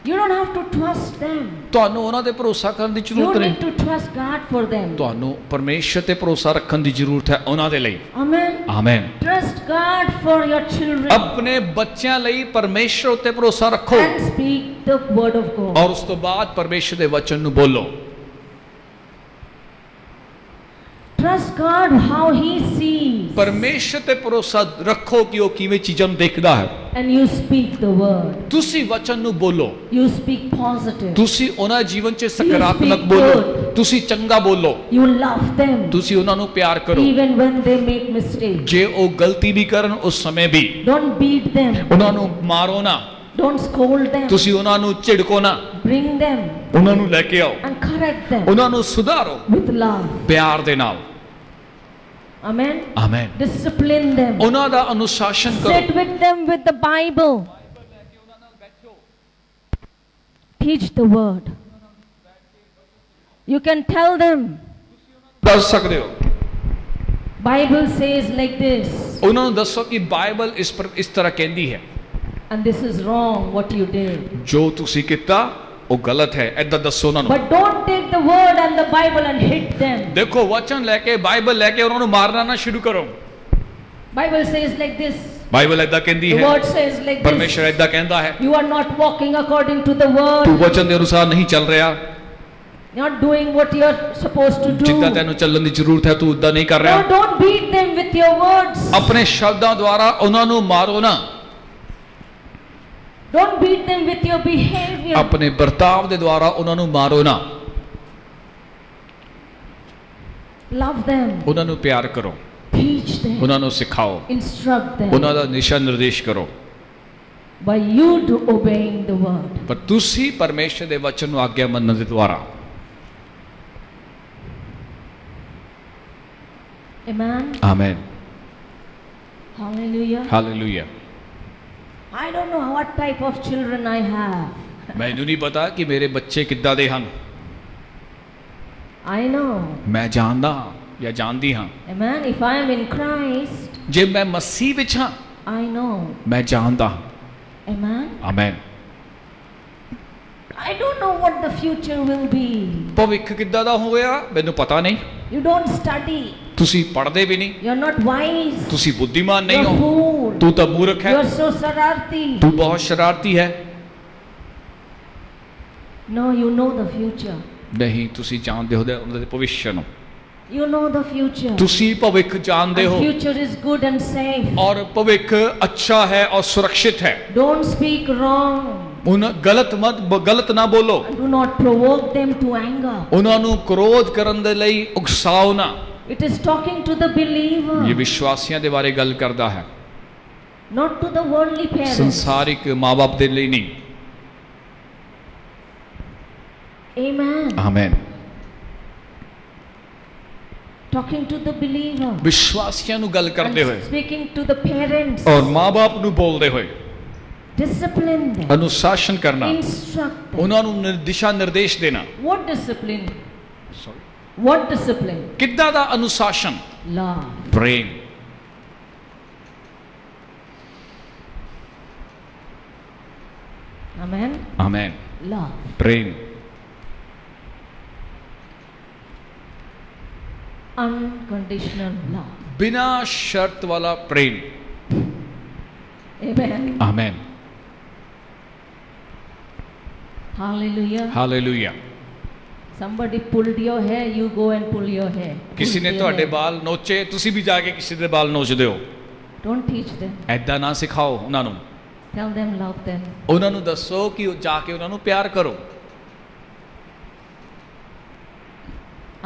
You don't have to trust them. ਤੁਹਾਨੂੰ ਉਹਨਾਂ ਤੇ ਭਰੋਸਾ ਕਰਨ ਦੀ You ਜ਼ਰੂਰਤ ਨਹੀਂ need to trust God for them. ਤੁਹਾਨੂੰ ਪਰਮੇਸ਼ਰ ਤੇ ਭਰੋਸਾ ਰੱਖਣ ਦੀ ਜ਼ਰੂਰਤ ਹੈ ਉਹਨਾਂ ਦੇ ਲਈ Amen. Amen Trust God for your children ਆਪਣੇ ਬੱਚਿਆਂ ਲਈ ਪਰਮੇਸ਼ਰ ਉੱਤੇ ਭਰੋਸਾ ਰੱਖੋ and speak the word of God. ਔਰ ਉਸ ਤੋਂ ਬਾਅਦ ਪਰਮੇਸ਼ਰ ਦੇ ਵਚਨ ਨੂੰ ਬੋਲੋ Trust God how He sees ਪਰਮੇਸ਼ਰ ਤੇ ਭਰੋਸਾ ਰੱਖੋ ਕਿ ਉਹ ਕਿਵੇਂ ਚੀਜ਼ਾਂ ਨੂੰ ਦੇਖਦਾ ਹੈ and you speak the word. ਤੁਸੀਂ ਵਚਨ ਨੂੰ ਬੋਲੋ You speak positive. ਤੁਸੀਂ ਉਹਨਾਂ ਦੇ ਜੀਵਨ 'ਚ ਸਕਾਰਾਤਮਕ speak ਬੋਲੋ good. ਤੁਸੀਂ ਚੰਗਾ ਬੋਲੋ You love them ਤੁਸੀਂ ਉਹਨਾਂ ਨੂੰ ਪਿਆਰ ਕਰੋ even when they make mistakes. ਜੇ ਉਹ ਗਲਤੀ ਵੀ ਕਰਨ ਉਸ ਸਮੇਂ ਵੀ Don't beat them. ਉਹਨਾਂ ਨੂੰ ਮਾਰੋ ਨਾ Don't scold them. ਤੁਸੀਂ ਉਹਨਾਂ ਨੂੰ ਝਿੜਕੋ ਨਾ Bring them ਉਹਨਾਂ ਨੂੰ ਲੈ ਕੇ ਆਓ and correct them ਉਹਨਾਂ ਨੂੰ ਸੁਧਾਰੋ with love. ਪਿਆਰ ਦੇ ਨਾਲ Amen. Amen Discipline them. ਉਹਨਾਂ ਦਾ ਅਨੁਸ਼ਾਸਨ Sit ਕਰੋ with them with the Bible. teach the word. You can tell them. ਦੱਸ ਸਕਦੇ ਹੋ, Bible says like this, ਉਹਨਾਂ ਨੂੰ ਦੱਸੋ ਕਿ ਬਾਈਬਲ ਇਸ ਤਰ੍ਹਾਂ ਕਹਿੰਦੀ ਹੈ, and this is wrong what you did. ਜੋ ਤੁਸੀਂ ਕੀਤਾ ਉਹ ਗਲਤ ਹੈ, ਐਦਾਂ ਦੱਸੋ ਉਹਨਾਂ ਨੂੰ। But don't take the word and the Bible and hit them. ਦੇਖੋ ਵਚਨ ਲੈ ਕੇ, ਬਾਈਬਲ ਲੈ ਕੇ ਉਹਨਾਂ ਨੂੰ ਮਾਰਨਾ ਨਾ ਸ਼ੁਰੂ ਕਰੋ। Bible says like this. Bible ਐਦਾਂ ਕਹਿੰਦੀ The ਹੈ, word says like this. ਪਰਮੇਸ਼ਰ ਐਦਾਂ ਕਹਿੰਦਾ ਹੈ, You are not walking according to the ਤੂੰ word. ਵਚਨ ਦੇ ਅਨੁਸਾਰ ਨਹੀਂ ਚੱਲ ਰਿਹਾ, Not doing what you are supposed to do. ਜਿੱਦਾਂ ਤੈਨੂੰ ਚੱਲਣ ਦੀ ਜ਼ਰੂਰਤ ਹੈ ਤੂੰ ਉਦਾਂ ਨਹੀਂ ਕਰ ਰਿਹਾ। No, don't beat them with your words. ਆਪਣੇ ਸ਼ਬਦਾਂ ਦੁਆਰਾ ਉਹਨਾਂ ਨੂੰ ਮਾਰੋ ਨਾ, Don't beat them with your behavior. ਆਪਣੇ ਵਰਤਾਵ ਦੇ ਦੁਆਰਾ ਉਹਨਾਂ ਨੂੰ ਮਾਰੋ ਨਾ, Love them. ਉਹਨਾਂ ਨੂੰ ਪਿਆਰ ਕਰੋ, Teach them. ਉਹਨਾਂ ਨੂੰ ਸਿਖਾਓ, Instruct them. ਉਹਨਾਂ ਦਾ ਦਿਸ਼ਾ ਨਿਰਦੇਸ਼ ਕਰੋ। By you to obeying the word. ਪਰ ਤੁਸੀਂ ਪਰਮੇਸ਼ਰ ਦੇ ਵਚਨ ਨੂੰ ਆਗਿਆ ਮੰਨਣ ਦੇ ਦੁਆਰਾ। Amen. Amen, Hallelujah. Hallelujah. I don't know what type of children I have. ਮੈਨੂੰ ਨਹੀਂ ਪਤਾ ਕਿ ਮੇਰੇ ਬੱਚੇ ਕਿੱਦਾਂ ਦੇ ਹਨ, I know. ਮੈਂ ਜਾਣਦਾ ਹਾਂ ਜਾਂ ਜਾਣਦੀ ਹਾਂ। Amen. If I am in Christ, ਜੇ ਮੈਂ ਮਸੀਹ ਵਿੱਚ ਹਾਂ, I know. ਮੈਂ ਜਾਣਦਾ ਹਾਂ। Amen. Amen. I don't know what the future will be. ਭਵਿੱਖ ਕਿੱਦਾਂ ਦਾ ਹੋਵੇਗਾ ਮੈਨੂੰ ਪਤਾ ਨਹੀਂ। You don't study. ਤੁਸੀਂ ਪੜ੍ਹਦੇ ਵੀ ਨਹੀਂ, You're not wise. ਤੁਸੀਂ ਬੁੱਧੀਮਾਨ ਨਹੀਂ You're ਹੋ, fool. ਤੂੰ ਤਾਂ ਮੂਰਖ ਹੈ, You're so sararti. ਤੂੰ ਬਹੁਤ ਸ਼ਰਾਰਤੀ ਹੈ। No, you know the future. ਨਹੀਂ, ਤੁਸੀਂ ਜਾਣਦੇ ਹੋ ਉਹਨਾਂ ਦੇ ਭਵਿੱਖ ਨੂੰ, You know the future. ਤੁਸੀਂ ਭਵਿੱਖ ਜਾਣਦੇ And ਹੋ, future is good and safe. ਔਰ ਭਵਿੱਖ ਅੱਛਾ ਹੈ ਔਰ ਸੁਰੱਖਿਅਤ ਹੈ। Don't speak wrong. ਗਲਤ ਨਾ ਬੋਲੋ, Do not provoke them to anger. ਉਹਨਾਂ ਨੂੰ ਕ੍ਰੋਧ ਕਰਨ ਦੇ ਲਈ ਉਕਸਾਓ ਨਾ। It is talking to the believer, ਇਹ ਵਿਸ਼ਵਾਸੀਆਂ ਦੇ ਬਾਰੇ ਗੱਲ ਕਰਦਾ ਹੈ, not to the worldly parents. ਸੰਸਾਰਿਕ ਮਾਂ-ਬਾਪ ਦੇ ਲਈ ਨਹੀਂ। Amen. Amen. Talking to the believer. ਵਿਸ਼ਵਾਸੀਆਂ ਨੂੰ ਗੱਲ ਕਰਦੇ ਹੋਏ And speaking to the parents. ਔਰ ਮਾਂ-ਬਾਪ ਨੂੰ ਬੋਲਦੇ ਹੋਏ Discipline them. ਅਨੁਸ਼ਾਸਨ ਕਰਨਾ, Instruct them. ਉਹਨਾਂ ਨੂੰ ਦਿਸ਼ਾ ਨਿਰਦੇਸ਼ ਦੇਣਾ। What discipline? What discipline? ਕਿੱਦਾਂ ਦਾ ਅਨੁਸ਼ਾਸਨ? Love. ਪ੍ਰੇਮ। Amen. ਆਮੇਨ। Love. ਪ੍ਰੇਮ। Unconditional love. ਬਿਨਾਂ ਸ਼ਰਤ ਵਾਲਾ ਪ੍ਰੇਮ। Amen. Amen. Hallelujah. Hallelujah. Somebody pulled your hair, you go and pull your hair. ਕਿਸੇ ਨੇ Pull their ਤੁਹਾਡੇ hair. ਵਾਲ ਨੋਚੇ, ਤੁਸੀਂ ਵੀ ਜਾ ਕੇ ਕਿਸੇ ਦੇ ਵਾਲ ਨੋਚਦੇ ਹੋ। Don't teach them. ਐਦਾਂ ਨਾ ਸਿਖਾਓ ਉਹਨਾਂ ਨੂੰ। Tell them love them. ਉਹਨਾਂ ਨੂੰ ਦੱਸੋ ਕਿ ਜਾ ਕੇ ਉਹਨਾਂ ਨੂੰ ਪਿਆਰ ਕਰੋ।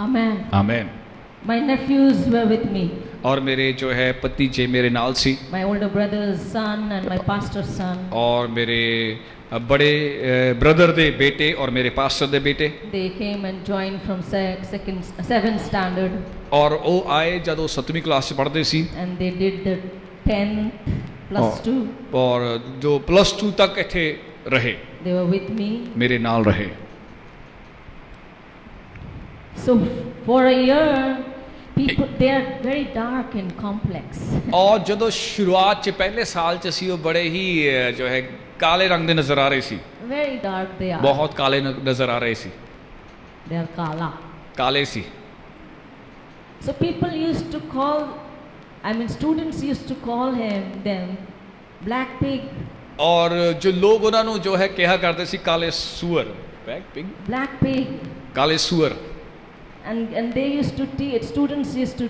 Amen. Amen. My nephews were with me. ਔਰ ਮੇਰੇ ਜੋ ਹੈ ਭਤੀਜੇ ਮੇਰੇ ਨਾਲ ਸੀ, My older brother's son and my pastor's son. ਔਰ ਮੇਰੇ ਬੜੇ ਬ੍ਰਦਰ ਦੇ ਬੇਟੇ ਔਰ ਮੇਰੇ ਪਾਸਟਰ ਦੇ ਬੇਟੇ। They came and joined from seventh standard. ਔਰ ਉਹ ਆਏ ਜਦੋਂ 7ਵੀਂ ਕਲਾਸ 'ਚ ਪੜ੍ਹਦੇ ਸੀ, And they did the 10th plus 2. ਔਰ ਜੋ +2 ਤੱਕ ਇੱਥੇ ਰਹੇ, They were with me. ਮੇਰੇ ਨਾਲ ਰਹੇ। So for a year, people, they are very dark and complex. ਔਰ ਜਦੋਂ ਸ਼ੁਰੂਆਤ 'ਚ ਪਹਿਲੇ ਸਾਲ 'ਚ ਸੀ, ਉਹ ਬੜੇ ਹੀ ਜੋ ਹੈ ਕਾਲੇ ਰੰਗ ਦੇ ਨਜ਼ਰ ਆ ਰਹੇ ਸੀ। Very dark they are. ਬਹੁਤ ਕਾਲੇ ਨਜ਼ਰ ਆ ਰਹੇ ਸੀ, They are kala. ਕਾਲੇ ਸੀ। So people used to call, students used to call them black pig. ਔਰ ਜੋ ਲੋਕ ਉਹਨਾਂ ਨੂੰ ਜੋ ਹੈ ਕਿਹਾ ਕਰਦੇ ਸੀ ਕਾਲੇ ਸੂਅਰ, Black pig. ਕਾਲੇ ਸੂਅਰ। And they used to students used to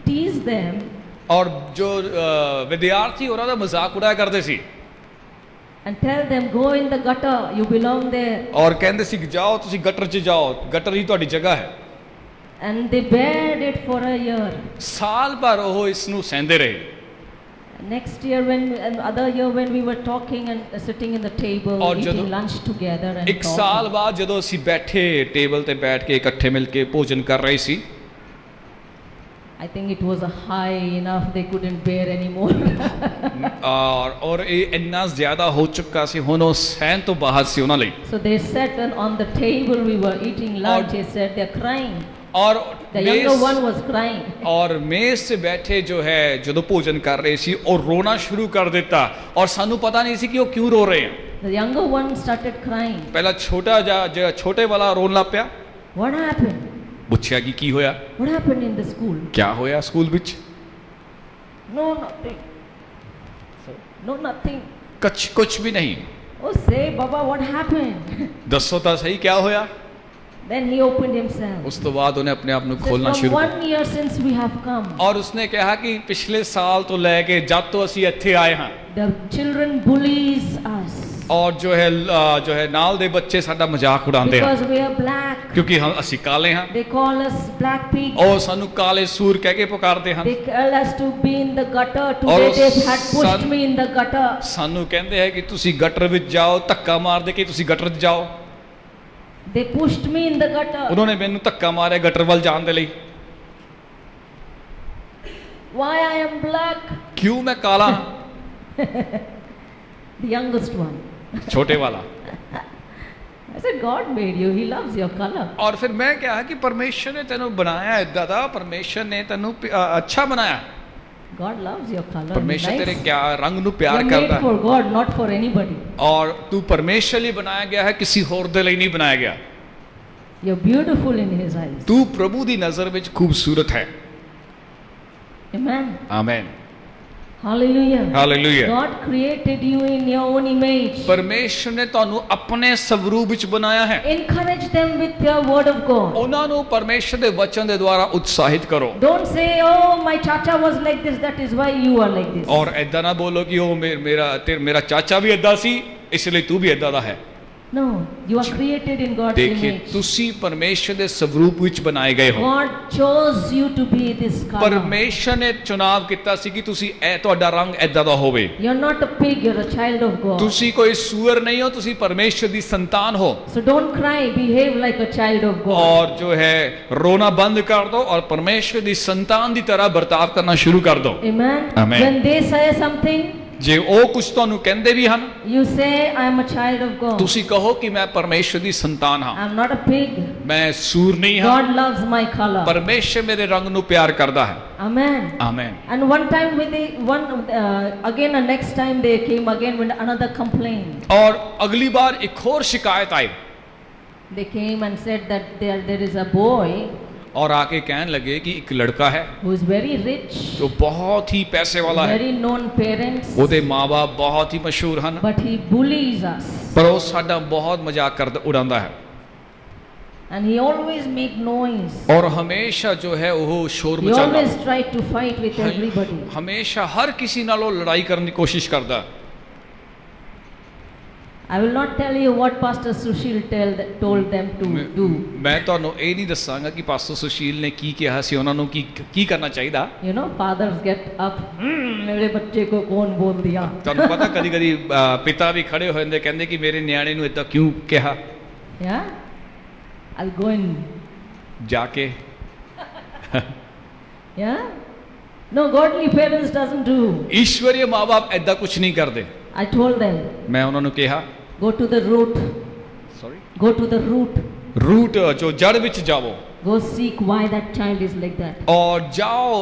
tease them. ਔਰ ਜੋ ਵਿਦਿਆਰਥੀ ਉਹਨਾਂ ਦਾ ਮਜ਼ਾਕ ਉਡਾਇਆ ਕਰਦੇ ਸੀ And tell them, go in the gutter, you belong there. ਔਰ ਕਹਿੰਦੇ ਸੀ ਜਾਓ ਤੁਸੀਂ ਗਟਰ 'ਚ ਜਾਓ, ਗਟਰ ਹੀ ਤੁਹਾਡੀ ਜਗ੍ਹਾ ਹੈ। And they bared it for a year. ਸਾਲ ਭਰ ਉਹ ਇਸ ਨੂੰ ਸਹਿੰਦੇ ਰਹੇ। Next year, other year when we were talking and sitting in the table, eating lunch together and ਇੱਕ ਸਾਲ ਬਾਅਦ ਜਦੋਂ ਅਸੀਂ ਬੈਠੇ ਟੇਬਲ ਤੇ ਬੈਠ ਕੇ ਇਕੱਠੇ ਮਿਲ ਕੇ ਭੋਜਨ ਕਰ ਰਹੇ ਸੀ, I think it was a high enough, they couldn't bear anymore. ਔਰ ਇਹ ਇੰਨਾ ਜ਼ਿਆਦਾ ਹੋ ਚੁੱਕਾ ਸੀ, ਹੁਣ ਉਹ ਸਹਿਣ ਤੋਂ ਬਾਹਰ ਸੀ ਉਹਨਾਂ ਲਈ। So they sat on the table, we were eating lunch, they said they're crying. ਔਰ The younger one was crying. ਔਰ ਮੇਜ਼ ਤੇ ਬੈਠੇ ਜੋ ਹੈ ਜਦੋਂ ਭੋਜਨ ਕਰ ਰਹੇ ਸੀ ਉਹ ਰੋਣਾ ਸ਼ੁਰੂ ਕਰ ਦਿੱਤਾ, ਔਰ ਸਾਨੂੰ ਪਤਾ ਨਹੀਂ ਸੀ ਕਿ ਉਹ ਕਿਉਂ ਰੋ ਰਹੇ ਹਨ। The younger one started crying. ਪਹਿਲਾਂ ਛੋਟਾ ਜਿਹਾ ਛੋਟੇ ਵਾਲਾ ਰੋਣ ਲੱਗ ਪਿਆ। What happened? ਪੁੱਛਿਆ ਕਿ ਕੀ ਹੋਇਆ, What happened in the school? ਕਿਆ ਹੋਇਆ ਸਕੂਲ ਵਿੱਚ? No, nothing. So, no, nothing. ਕੁਛ ਵੀ ਨਹੀਂ। Oh, say, Baba, what happened? ਦੱਸੋ ਤਾਂ ਸਹੀ ਕਿਆ ਹੋਇਆ। Then he opened himself. ਉਸ ਤੋਂ ਬਾਅਦ ਉਹਨੇ ਆਪਣੇ ਆਪ ਨੂੰ Says, ਖੋਲਣਾ from ਸ਼ੁਰੂ 1 year since we have come, ਔਰ ਉਸਨੇ ਕਿਹਾ ਕਿ ਪਿਛਲੇ ਸਾਲ ਤੋਂ ਲੈ ਕੇ ਜਦ ਤੋਂ ਅਸੀਂ ਇੱਥੇ ਆਏ ਹਾਂ, the children bullies us ਔਰ ਜੋ ਹੈ ਨਾਲ ਦੇ ਬੱਚੇ ਸਾਡਾ ਮਜ਼ਾਕ ਉਡਾਉਂਦੇ ਹਨ because we are black. ਕਿਉਂਕਿ ਅਸੀਂ ਕਾਲੇ ਹਾਂ। They call us black pig. ਉਹ ਸਾਨੂੰ ਕਾਲੇ ਸੂਰ ਕਹਿ ਕੇ ਪੁਕਾਰਦੇ ਹਨ। They tell us to be in the gutter. ਔਰ Today they had pushed me in the gutter. ਸਾਨੂੰ ਕਹਿੰਦੇ ਹੈ ਕਿ ਤੁਸੀਂ ਗਟਰ ਵਿੱਚ ਜਾਓ, ਧੱਕਾ ਮਾਰਦੇ ਕਿ ਤੁਸੀਂ ਗਟਰ 'ਚ ਜਾਓ। They pushed me in the gutter. ਉਹਨਾਂ ਨੇ ਮੈਨੂੰ ਧੱਕਾ ਮਾਰਿਆ ਗਟਰ ਵੱਲ ਜਾਣ ਦੇ ਲਈ। Why I am black? ਕਿਉਂ ਮੈਂ ਕਾਲਾ ਹਾਂ? The youngest one. ਛੋਟੇ ਵਾਲਾ। I said, God made you. He loves your color. ਔਰ ਫਿਰ ਮੈਂ ਕਿਹਾ ਕਿ ਪਰਮੇਸ਼ਰ ਨੇ ਤੈਨੂੰ ਬਣਾਇਆ ਏਦਾਂ ਦਾ, ਪਰਮੇਸ਼ਰ ਨੇ ਤੈਨੂੰ ਅੱਛਾ ਬਣਾਇਆ। God loves your color. ਪਰਮੇਸ਼ਰ ਤੇਰੇ Nice. ਕਿਆ ਰੰਗ ਨੂੰ ਪਿਆਰ You're ਕਰਦਾ made for God, not for anybody. ਔਰ ਤੂੰ ਪਰਮੇਸ਼ਰ ਲਈ ਬਣਾਇਆ ਗਿਆ ਹੈ, ਕਿਸੇ ਹੋਰ ਦੇ ਲਈ ਨਹੀਂ ਬਣਾਇਆ ਗਿਆ। You're beautiful in His eyes. ਤੂੰ ਪ੍ਰਭੂ ਦੀ ਨਜ਼ਰ ਵਿੱਚ ਖੂਬਸੂਰਤ ਹੈ। Amen. Amen. Hallelujah. Hallelujah. God created you in your own image. ਪਰਮੇਸ਼ਰ ਨੇ ਤੁਹਾਨੂੰ ਆਪਣੇ ਸਵਰੂਪ ਵਿੱਚ ਬਣਾਇਆ ਹੈ। Encourage them with your word of God. ਉਹਨਾਂ ਨੂੰ ਪਰਮੇਸ਼ਰ ਦੇ ਵਚਨ ਦੇ ਦੁਆਰਾ ਉਤਸ਼ਾਹਿਤ ਕਰੋ। Don't say, oh, my chacha was like this, that is why you are like this. ਔਰ ਐਦਾਂ ਨਾ ਬੋਲੋ ਕਿ ਉਹ ਮੇਰਾ ਚਾਚਾ ਵੀ ਏਦਾਂ ਸੀ ਇਸ ਲਈ ਤੂੰ ਵੀ ਏਦਾਂ ਦਾ ਹੈ। No, you are created in God's ਦੇਖਿਏ image. ਤੁਸੀਂ ਪਰਮੇਸ਼ਰ ਦੇ ਸਵਰੂਪ ਵਿੱਚ ਬਣਾਏ ਗਏ ਹੋ। God chose you to be this color. ਪਰਮੇਸ਼ਰ ਨੇ ਚੁਣਾਵ ਕੀਤਾ ਸੀ ਕਿ ਤੁਸੀਂ ਤੁਹਾਡਾ ਰੰਗ ਏਦਾਂ ਦਾ ਹੋਵੇ। You're not a pig, you're a child of God. ਤੁਸੀਂ ਕੋਈ ਸੂਰ ਨਹੀਂ ਹੋ, ਤੁਸੀਂ ਪਰਮੇਸ਼ਰ ਦੀ ਸੰਤਾਨ ਹੋ। So don't cry, behave like a child of God. ਔਰ ਜੋ ਹੈ ਰੋਣਾ ਬੰਦ ਕਰ ਦੋ ਔਰ ਪਰਮੇਸ਼ਰ ਦੀ ਸੰਤਾਨ ਦੀ ਤਰ੍ਹਾਂ ਵਰਤਾਵ ਕਰਨਾ ਸ਼ੁਰੂ ਕਰ ਦੋ। Amen. Amen. When they say something, ਜੇ ਉਹ ਕੁਝ ਤੁਹਾਨੂੰ ਕਹਿੰਦੇ ਵੀ ਹਨ, you say, I am a child of God. ਤੁਸੀਂ ਕਹੋ ਕਿ ਮੈਂ ਪਰਮੇਸ਼ਰ ਦੀ ਸੰਤਾਨ ਹਾਂ, I'm not a pig. ਮੈਂ ਸੂਰ ਨਹੀਂ ਹਾਂ। God loves my color. ਪਰਮੇਸ਼ਰ ਮੇਰੇ ਰੰਗ ਨੂੰ ਪਿਆਰ ਕਰਦਾ ਹੈ। Amen. Amen. And one time again, and next time they came again with another complaint. ਔਰ ਅਗਲੀ ਬਾਰ ਇੱਕ ਹੋਰ ਸ਼ਿਕਾਇਤ ਆਈ। They came and said that there is a boy ਔਰ ਆਕੇ ਕਹਿਣ ਲੱਗੇ ਕਿ ਇੱਕ ਲੜਕਾ ਹੈ who is very rich, ਜੋ ਬਹੁਤ ਹੀ ਪੈਸੇ ਵਾਲਾ ਹੈ, very known parents, ਉਹਦੇ ਮਾਂ-ਬਾਪ ਬਹੁਤ ਹੀ ਮਸ਼ਹੂਰ ਹਨ, but he bullies us. ਪਰ ਉਹ ਸਾਡਾ ਬਹੁਤ ਮਜ਼ਾਕ ਉਡਾਉਂਦਾ ਹੈ। And he always make noise. ਔਰ ਹਮੇਸ਼ਾ ਜੋ ਹੈ ਉਹ ਸ਼ੋਰ He ਮਚਾਉਂਦਾ, always try to fight with everybody. ਹਮੇਸ਼ਾ ਹਰ ਕਿਸੇ ਨਾਲ ਉਹ ਲੜਾਈ ਕਰਨ ਦੀ ਕੋਸ਼ਿਸ਼ ਕਰਦਾ। I will not tell you what Pastor Sushil told them to do. ਮੈਂ ਤੁਹਾਨੂੰ ਇਹ ਨਹੀਂ ਦੱਸਾਂਗਾ ਕਿ ਪਾਸਟਰ ਸੁਸ਼ੀਲ ਨੇ ਕੀ ਕਿਹਾ ਸੀ ਉਹਨਾਂ ਨੂੰ ਕੀ ਕਰਨਾ ਚਾਹੀਦਾ। You know, fathers get up. ਮੇਰੇ ਬੱਚੇ ਕੋ ਕੌਣ ਬੋਲ ਦਿਆ? ਤੁਹਾਨੂੰ ਪਤਾ ਕਦੀ ਪਿਤਾ ਵੀ ਖੜੇ ਹੋ ਜਾਂਦੇ, ਕਹਿੰਦੇ ਕਿ ਮੇਰੇ ਨਿਆਣੇ ਨੂੰ ਇਦਾਂ ਕਿਉਂ ਕਿਹਾ। Yeah, I'll go and ਜਾ ਕੇ yeah. No, godly parents doesn't do. ਈਸ਼ਵਰੀय ਮਾਂ-ਬਾਪ ਇਦਾਂ ਕੁਝ ਨਹੀਂ ਕਰਦੇ। I told them, ਮੈਂ ਉਹਨਾਂ ਨੂੰ ਕਿਹਾ go to the root. Sorry Go to the root. Root जो जड़ विच जाओ, Go seek why that child is like that. और जाओ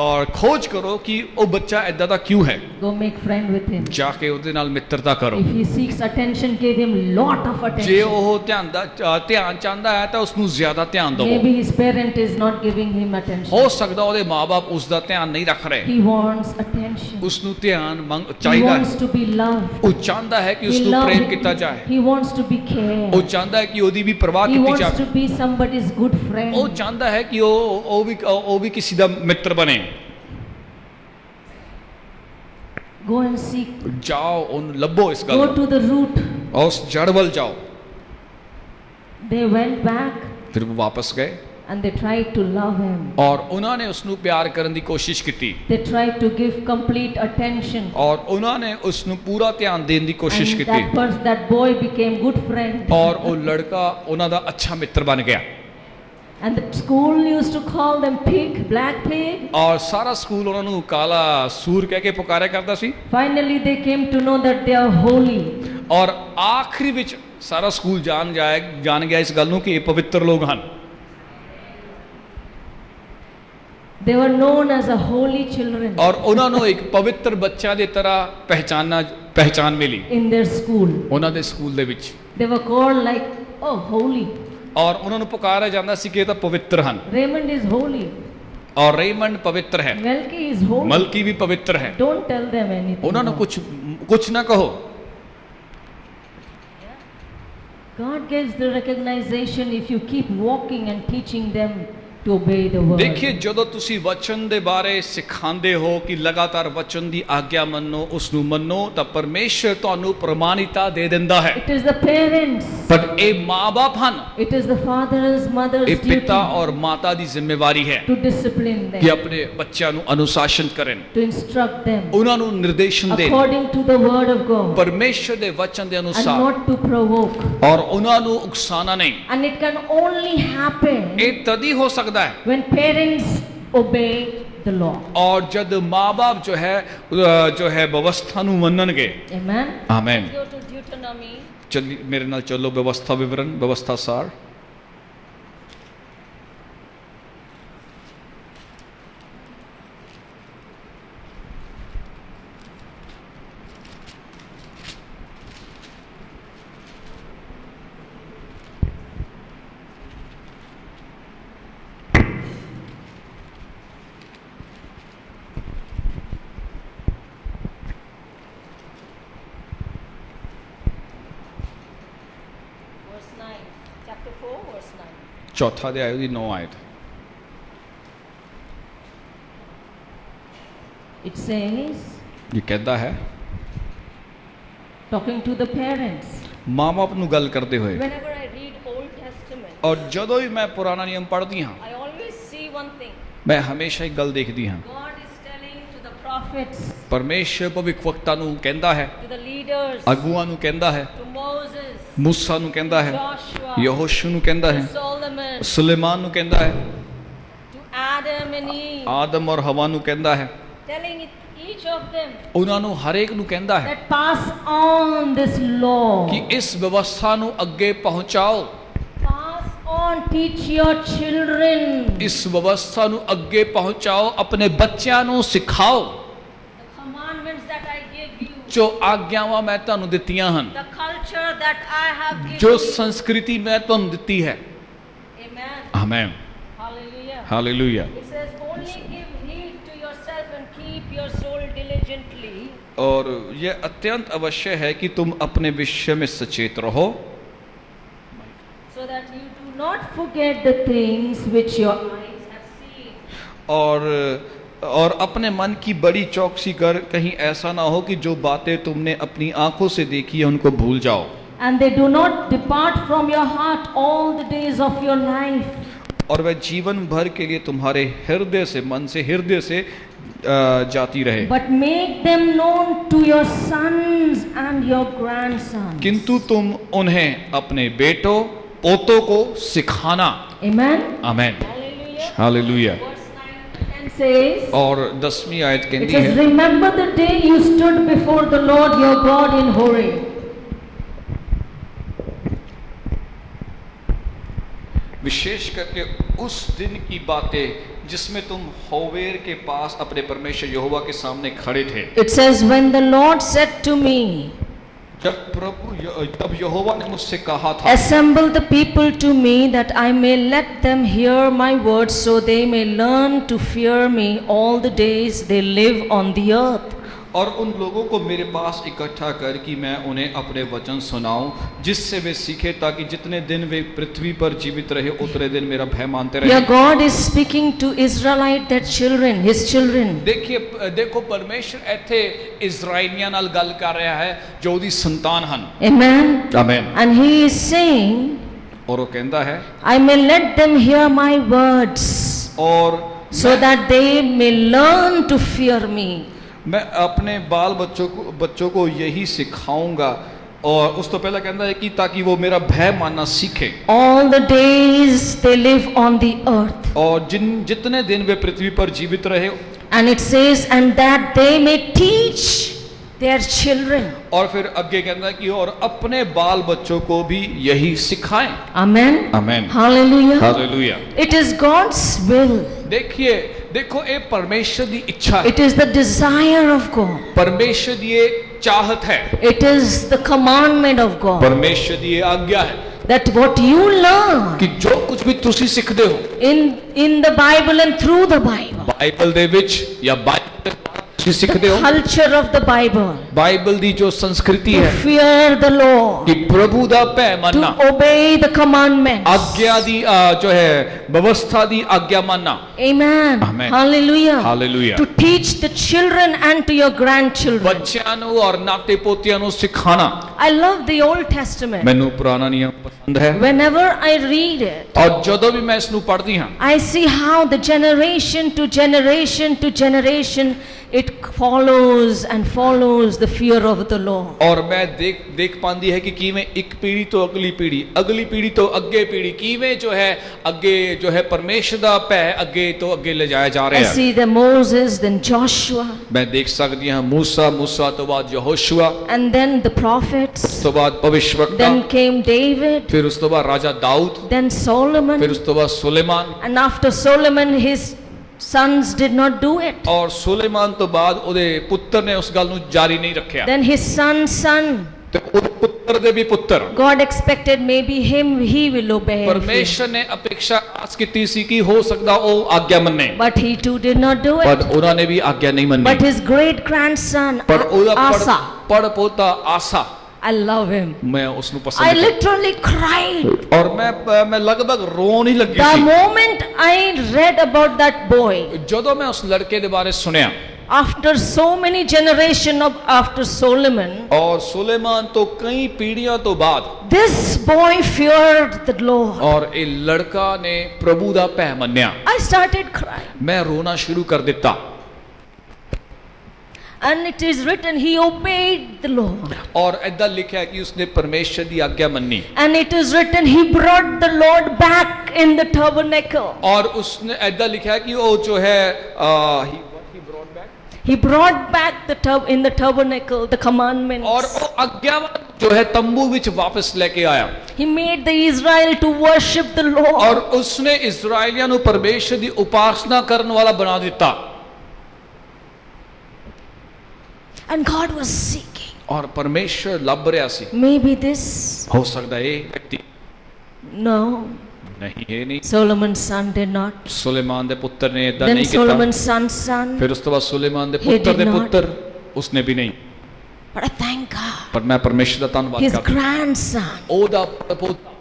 और खोज करो कि वो बच्चा ऐदा दा क्यों है। Go make friend with him. जाके उहदे नाल मित्रता करो। If he seeks attention, give him lot of J attention. वो ध्यान चाहता है तो उसनू ज्यादा ध्यान दो। Maybe his parent is not giving him attention. हो सकदा ओहदे माँ-बाप उसदा ध्यान नहीं रख रहे। He wants attention. उसनू ध्यान He चाहिदा wants है। to be loved. वो चाहता है कि He उसनू love- प्रेम किया जाए। He wants to be cared. वो चाहता है कि ओहदी भी परवाह He की wants जाए। to be somebody's good friend. वो चाहता है कि वो भी किसी दा मित्र बने। Go and seek. जाओ उन लभो इस गल Go to the root. और उस जड़ वल जाओ। They went back फिर वो वापस गए and they tried to love him. और उन्होंने उसनू प्यार करने की कोशिश की They tried to give complete attention. और उन्होंने उसनू पूरा ध्यान देने की कोशिश And की that boy became good friend. और वो लड़का उन्हों दा अच्छा मित्र बन गया। And the school used to call them pig, black pig. ਔਰ ਸਾਰਾ ਸਕੂਲ ਉਹਨਾਂ ਨੂੰ ਕਾਲਾ ਸੂਰ ਕਹਿ ਕੇ ਪੁਕਾਰਿਆ ਕਰਦਾ ਸੀ। Finally, they came to know that they are holy. ਔਰ ਆਖਰੀ ਵਿੱਚ ਸਾਰਾ ਸਕੂਲ ਜਾਣ ਗਿਆ ਇਸ ਗੱਲ ਨੂੰ ਕਿ ਇਹ ਪਵਿੱਤਰ ਲੋਕ ਹਨ। They were known as a holy children. ਔਰ ਉਹਨਾਂ ਨੂੰ ਇੱਕ ਪਵਿੱਤਰ ਬੱਚਾ ਦੀ ਤਰ੍ਹਾਂ ਪਹਿਚਾਨ ਮਿਲੀ In their school. ਉਹਨਾਂ ਦੇ ਸਕੂਲ ਦੇ ਵਿੱਚ। They were called like, oh, holy. ਔਰ ਉਹਨਾਂ ਨੂੰ ਪੁਕਾਰਿਆ ਜਾਂਦਾ ਸੀ ਕਿ ਇਹ ਤਾਂ ਪਵਿੱਤਰ ਹਨ। Raymond is holy. ਔਰ ਰੇਮੰਡ ਪਵਿੱਤਰ ਹੈ। Melky is holy. ਮਲਕੀ ਵੀ ਪਵਿੱਤਰ ਹੈ। Don't tell them anything. ਉਹਨਾਂ ਨੂੰ ਕੁਝ ਨਾ ਕਹੋ। God gives the recognition if you keep walking and teaching them to obey the word. देखिए ਜਦੋਂ ਤੁਸੀਂ ਵਚਨ ਦੇ ਬਾਰੇ ਸਿਖਾਉਂਦੇ ਹੋ ਕਿ ਲਗਾਤਾਰ ਵਚਨ ਦੀ ਆਗਿਆ ਮੰਨੋ, ਉਸ ਨੂੰ ਮੰਨੋ, ਤਾਂ ਪਰਮੇਸ਼ਰ ਤੁਹਾਨੂੰ ਪ੍ਰਮਾਣਿਕਤਾ ਦੇ ਦਿੰਦਾ ਹੈ। It is the parents. ਪਰ ਇਹ ਮਾਂ-ਬਾਪ ਹਨ। It is the father's, mother's ਇਹ duty ਪਿਤਾ ਔਰ ਮਾਤਾ ਦੀ ਜ਼ਿੰਮੇਵਾਰੀ ਹੈ to discipline ਕਿ them, ਆਪਣੇ ਬੱਚਿਆਂ ਨੂੰ ਅਨੁਸ਼ਾਸਨ ਕਰਨ, to instruct them ਉਹਨਾਂ ਨੂੰ ਨਿਰਦੇਸ਼ਨ ਦੇਣ according to the word of God, ਪਰਮੇਸ਼ਰ ਦੇ ਵਚਨ ਦੇ and ਅਨੁਸਾਰ, not to provoke. ਔਰ ਉਹਨਾਂ ਨੂੰ ਉਕਸਾਉਣਾ ਨਹੀਂ। And it can only happen ਇਹ ਤਦ ਹੀ ਹੋ ਸਕਦਾ ਹੈ when parents obey the law. ਔਰ ਜਦ ਮਾਂ-ਬਾਪ ਜੋ ਹੈ ਵਿਵਸਥਾ ਨੂੰ ਮੰਨਣਗੇ। Amen. Amen. Go to Deuteronomy. ਚੱਲੀ ਮੇਰੇ ਨਾਲ ਚੱਲੋ ਵਿਵਸਥਾ ਵਿਵਰਣ, ਵਿਵਸਥਾ ਸਾਰ। Verse 9. Chapter 4, verse 9. ਚੌਥਾ ਅਧਿਆਇ ਦੀ 9 ਆਇਤ। It says, ਇਹ ਕਹਿੰਦਾ ਹੈ talking to the parents. ਮਾਂ-ਬਾਪ ਨੂੰ ਗੱਲ ਕਰਦੇ ਹੋਏ, Whenever I read Old Testament, ਔਰ ਜਦੋਂ ਵੀ ਮੈਂ ਪੁਰਾਣਾ ਨਿਯਮ ਪੜ੍ਹਦੀ ਹਾਂ, I always see one thing. ਮੈਂ ਹਮੇਸ਼ਾ ਇੱਕ ਗੱਲ ਦੇਖਦੀ ਹਾਂ। God is telling to the prophets, ਪਰਮੇਸ਼ਰ ਭਵਿੱਖਵਕਤਾ ਨੂੰ ਕਹਿੰਦਾ ਹੈ, to the leaders, ਅਗੂਆਂ ਨੂੰ ਕਹਿੰਦਾ ਹੈ, to Moses, ਮੂਸਾ ਨੂੰ ਕਹਿੰਦਾ ਹੈ, Joshua, ਯਹੋਸ਼ੂ ਨੂੰ ਕਹਿੰਦਾ to ਹੈ, Solomon, ਸੁਲੇਮਾਨ ਨੂੰ ਕਹਿੰਦਾ ਹੈ, to Adam and Eve, ਆਦਮ ਔਰ ਹਵਾ ਨੂੰ ਕਹਿੰਦਾ ਹੈ, telling each of them ਉਹਨਾਂ ਨੂੰ ਹਰੇਕ ਨੂੰ ਕਹਿੰਦਾ ਹੈ that pass on this law. ਕਿ ਇਸ ਵਿਵਸਥਾ ਨੂੰ ਅੱਗੇ ਪਹੁੰਚਾਓ, Pass on, teach your children. ਇਸ ਵਿਵਸਥਾ ਨੂੰ ਅੱਗੇ ਪਹੁੰਚਾਓ, ਆਪਣੇ ਬੱਚਿਆਂ ਨੂੰ ਸਿਖਾਓ The commandments that I give you, ਜੋ ਆਗਿਆਵਾਂ ਮੈਂ ਤੁਹਾਨੂੰ ਦਿੱਤੀਆਂ ਹਨ, the culture that I have given ਜੋ you. ਸੰਸਕ੍ਰਿਤੀ ਮੈਂ ਤੁਹਾਨੂੰ ਦਿੱਤੀ ਹੈ। Amen. Amen. Hallelujah. Hallelujah. It says, only give heed to yourself and keep your soul diligently. और यह अत्यंत अवश्य है कि तुम अपने विषय में सचेत रहो, So that you do not forget the things which your eyes have seen. और अपने मन की बड़ी चौकसी कर कहीं ऐसा ना हो कि जो बातें तुमने अपनी आंखों से देखी है उनको भूल जाओ। And they do not depart from your heart all the days of your life. और वह जीवन भर के लिए तुम्हारे हृदय से, मन से, हृदय से जाती रहे। But make them known to your sons and your grandsons. किंतु तुम उन्हें अपने बेटों पोतों को सिखाना। Amen. Amen. Hallelujah. Hallelujah. Verse 9 and says, और 10वीं आयत it कहती says, है, remember the day you stood before the Lord your God in Horeb. विशेष करके उस दिन की बातें जिसमें तुम होवेर के पास अपने परमेश्वर यहोवा के सामने खड़े थे। It says, when the Lord said to me, तब यहोवा ने मुझसे कहा था, assemble the people to me that I may let them hear my words so they may learn to fear me all the days they live on the earth. और उन लोगों को मेरे पास इकट्ठा कर कि मैं उन्हें अपने वचन सुनाऊं जिससे वे सीखे, ताकि जितने दिन वे पृथ्वी पर जीवित रहे उतने दिन मेरा भय मानते रहे। Your God is speaking to Israelite, their children, His children. देखो परमेश्वर ਇੱਥੇ ਇਜ਼ਰਾਈਲੀਆਂ ਨਾਲ ਗੱਲ ਕਰ ਰਿਹਾ ਹੈ ਜੋ ਉਹਦੀ ਸੰਤਾਨ ਹਨ। Amen. Amen. And He is saying, और वो कहता है, I may let them hear my words और so that they may learn to fear me. मैं अपने बाल बच्चों को यही सिखाऊंगा और उस तो पहला कहता है कि ताकि वो मेरा भय मानना सीखे। all the days they live on the earth. और जितने दिन वे पृथ्वी पर जीवित रहे। And it says, and that they may teach their children. और फिर आगे कहता है कि और अपने बाल बच्चों को भी यही सिखाएं। Amen. Amen. Hallelujah. Hallelujah. It is God's will. देखो ये परमेश्वर की इच्छा है। It is the desire of God. परमेश्वर की ये चाहत है। It is the commandment of God. परमेश्वर की ये आज्ञा है That what you learn कि जो कुछ भी तुसी सिखदे हो in the Bible and through the Bible. Bible दे विच या बाइबल तुसी सिखदे हो। Culture of the Bible. Bible दी जो संस्कृति To है fear the Lord. कि प्रभु दा भय मानना। To obey the commandments. आज्ञा दी जो है व्यवस्था दी आज्ञा मानना। Amen. Amen. Hallelujah. Hallelujah. To teach the children and to your grandchildren. बच्चों ਨੂੰ और नाते पोतियां ਨੂੰ सिखाना। I love the Old Testament. ਮੈਨੂੰ ਪੁਰਾਣਾ ਨਿਯਮ ਪਸੰਦ ਹੈ। Whenever I read it, और ਜਦੋਂ ਵੀ ਮੈਂ ਇਸ ਨੂੰ ਪੜ੍ਹਦੀ ਹਾਂ I see how the generation to generation to generation it follows and follows the fear of the Lord. और मैं देख पाती है कि किवें एक पीढ़ी तो अगली पीढ़ी तो अगे पीढ़ी किवें जो है अगे जो है परमेश्वर दा भय अगे तो अगे ले जाया जा I रहा है। see the Moses, then Joshua, मैं देख सकती हूँ मूसा तो बाद Yehoshua, and then the prophets, तो बाद भविष्यवक्ता, then came David, फिर उस तो बाद राजा दाऊद, then Solomon, फिर उस तो बाद Suleman, and after Solomon his sons did not do it. और सुलेमान तो बाद ਉਹਦੇ ਪੁੱਤਰ ਨੇ ਉਸ ਗੱਲ ਨੂੰ ਜਾਰੀ ਨਹੀਂ ਰੱਖਿਆ। Then his son's son, ਤੇ ਉਹਦੇ ਪੁੱਤਰ ਦੇ ਵੀ ਪੁੱਤਰ God expected maybe he will obey. परमेश्वर ने अपेक्षा आस ਕੀਤੀ ਸੀ कि हो सकता ਉਹ आज्ञा ਮੰਨੇ, But he too did not do पर it. ਉਹਨਾਂ ਨੇ भी आज्ञा नहीं ਮੰਨੀ। But his great grandson पर ਉਹਦਾ Asa, ਪੜ ਪੋਤਾ ਆਸਾ, I love him. मैं उसਨੂੰ I पसंद करता literally cried और मैं लगभग रोन ही लगी the C moment I read about that boy. ਜਦੋਂ मैं उस लड़के के बारे सुनया। After so many generations of after Solomon, और सुलेमान तो कई पीढ़ियों तो बाद this boy feared the Lord. और ये लड़का ने प्रभु दा भय मन्या। I started crying. मैं रोना शुरू कर दिता। And it is written, he obeyed the Lord. और ऐदा लिखा है कि उसने परमेश्वर की आज्ञा मन्नी। And it is written, he brought the Lord back in the tabernacle. और उसने ऐदा लिखा है कि वो जो है He brought back in the tabernacle the commandments. और वो आज्ञा जो है तंबू विच वापस लेके आया। He made the Israel to worship the Lord. और उसने इस्राएलियों ਨੂੰ परमेश्वर ਦੀ उपासना करने वाला बना दिता। And God was seeking. और परमेश्वर लभ रहा सी। Maybe this. हो सकता है व्यक्ति No. नहीं है नहीं। Solomon's son did not. Suleman दे पुत्र ने ऐदा Then नहीं किया। Solomon's son's son. फिर उस तो बाद सुलेमान दे He पुत्र did दे not. पुत्र उसने भी नहीं। But I thank God. पर मैं परमेश्वर दा धन्यवाद His करता हूं। grandson. ओदा पुत्र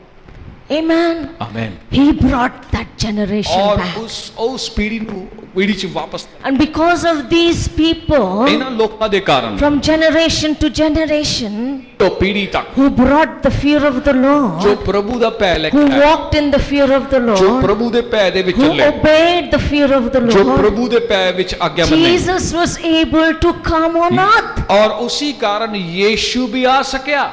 Amen. आमीन। He brought that generation और back. उस पीढ़ी च वापस And because of these people, इन्हां लोकां दे कारण from generation to generation, तो पीढ़ी तक who brought the fear of the जो Lord, प्रभु दा भय लेके who आए, walked in the fear of the जो Lord, प्रभु दे भय दे विच who चले, obeyed the fear of the जो Lord, प्रभु दे भय विच आज्ञा मन्ने। Jesus was able to come on earth और उसी कारण यीशु भी आ सकिया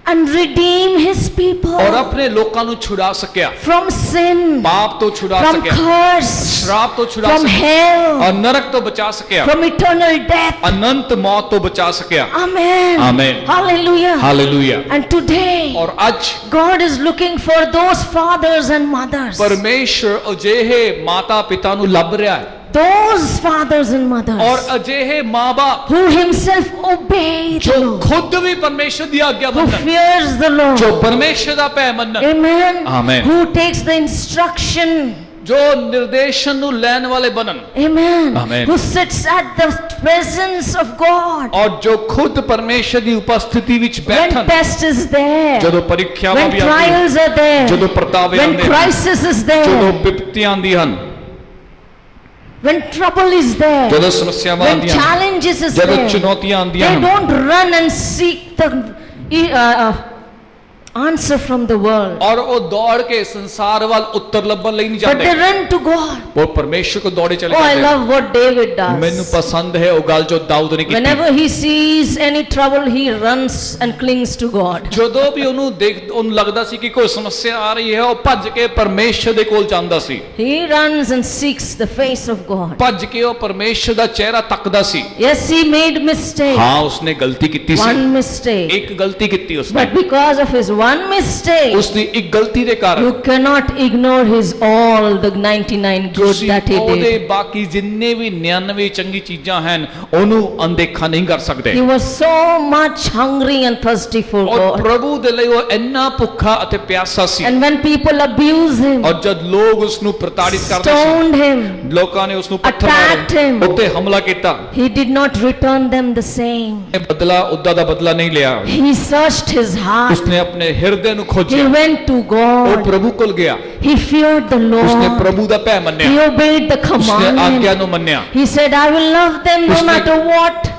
and redeem his people और अपने लोकां नु छुड़ा सकिया, from sin, पाप तो छुड़ा from सकिया, curse, श्राप तो छुड़ा from सकिया, hell, और नरक तो बचा सकिया, from eternal death. अनंत मौत तो बचा सकिया। Amen. Amen. Hallelujah. Hallelujah. And today, और आज God is looking for those fathers and mothers. परमेश्वर अजेहे माता पिता नु लभ रहा है Those fathers and mothers और अजेहे माँ बाप who himself obey the जो Lord, खुद भी परमेश्वर की आज्ञा who Manan, fears the Lord. जो परमेश्वर दा भय मनन, Amen. Amen. Who takes the instruction. जो निर्देशन नु लैन वाले बनन, Amen. Amen. Who sits at the presence of God. और जो खुद परमेश्वर की उपस्थिति विच When बैठन, test is there, ਜਦੋਂ ਪ੍ਰੀਖਿਆਵਾਂ when ਵੀ ਆਉਂਦੀਆਂ, trials are there, ਜਦੋਂ ਪ੍ਰਤਾਵੇ when ਆਉਂਦੇ ਹਨ, crisis is there, ਜਦੋਂ ਵਿਪਤੀਆਂ ਆਉਂਦੀਆਂ ਹਨ, when trouble is there, ਜਦੋਂ ਸਮੱਸਿਆਵਾਂ when ਆਉਂਦੀਆਂ ਹਨ, challenges is ਜਦੋਂ there, ਚੁਣੌਤੀਆਂ ਆਉਂਦੀਆਂ they ਹਨ, don't run and seek the answer from the world, और वो दौड़ के संसार वाल उत्तर ਲੱਭਣ ਲਈ ਨਹੀਂ but they ਜਾਂਦੇ, run to God. वो परमेश्वर को दौड़े चले Oh, I जाते हैं। love what David ਮੈਨੂੰ does. पसंद है वो गल जो दाऊद ने की। Whenever he sees any trouble, he runs and clings to God. ਜਦੋਂ ਵੀ ਉਹਨੂੰ ਲੱਗਦਾ ਸੀ ਕਿ ਕੋਈ ਸਮੱਸਿਆ ਆ ਰਹੀ ਹੈ, ਉਹ ਭੱਜ ਕੇ ਪਰਮੇਸ਼ਰ ਦੇ ਕੋਲ ਜਾਂਦਾ ਸੀ, He runs and seeks the face of God. ਭੱਜ ਕੇ ਉਹ ਪਰਮੇਸ਼ਰ ਦਾ ਚਿਹਰਾ ਤੱਕਦਾ ਸੀ। Yes, he made mistake, ਹਾਂ ਉਸਨੇ ਗਲਤੀ ਕੀਤੀ ਸੀ, one mistake, ਇੱਕ ਗਲਤੀ ਕੀਤੀ ਉਸਨੇ, but because of his one mistake, ਉਸਦੀ ਇੱਕ ਗਲਤੀ ਦੇ ਕਾਰਨ you cannot ignore his all the 99 good ਤੁਸੀਂ that he ਉਹਦੇ did. ਬਾਕੀ ਜਿੰਨੇ ਵੀ 99 ਚੰਗੀ ਚੀਜ਼ਾਂ ਹਨ ਉਹਨੂੰ ਅਣਦੇਖਾ ਨਹੀਂ ਕਰ ਸਕਦੇ। He was so much hungry and thirsty for ਔਰ God. ਪ੍ਰਭੂ ਦੇ ਲਈ ਉਹ ਇੰਨਾ ਭੁੱਖਾ ਅਤੇ ਪਿਆਸਾ ਸੀ। And when people abuse him, ਔਰ ਜਦ ਲੋਕ ਉਸ ਨੂੰ ਪ੍ਰਤਾੜਿਤ ਕਰਦੇ ਸੀ, stoned him, ਲੋਕਾਂ ਨੇ ਉਸ ਨੂੰ ਪੱਥਰ attacked him, ਮਾਰੇ, ਉੱਤੇ ਹਮਲਾ ਕੀਤਾ, he did not return them the same. ਇਹ ਬਦਲਾ ਉਦਾਂ ਦਾ ਬਦਲਾ ਨਹੀਂ ਲਿਆ। He searched his heart. ਉਸਨੇ ਆਪਣੇ ਹਿਰਦੇ ਨੂੰ He ਖੋਜਿਆ, went to ਉਹ God. ਪ੍ਰਭੂ ਕੋਲ ਗਿਆ, He feared the ਉਸਨੇ Lord. ਪ੍ਰਭੂ ਦਾ ਭੈ He ਮੰਨਿਆ, obeyed the ਉਸਨੇ ਆਗਿਆ commandment. ਨੂੰ ਮੰਨਿਆ। He said, I will love them no उसने- matter what,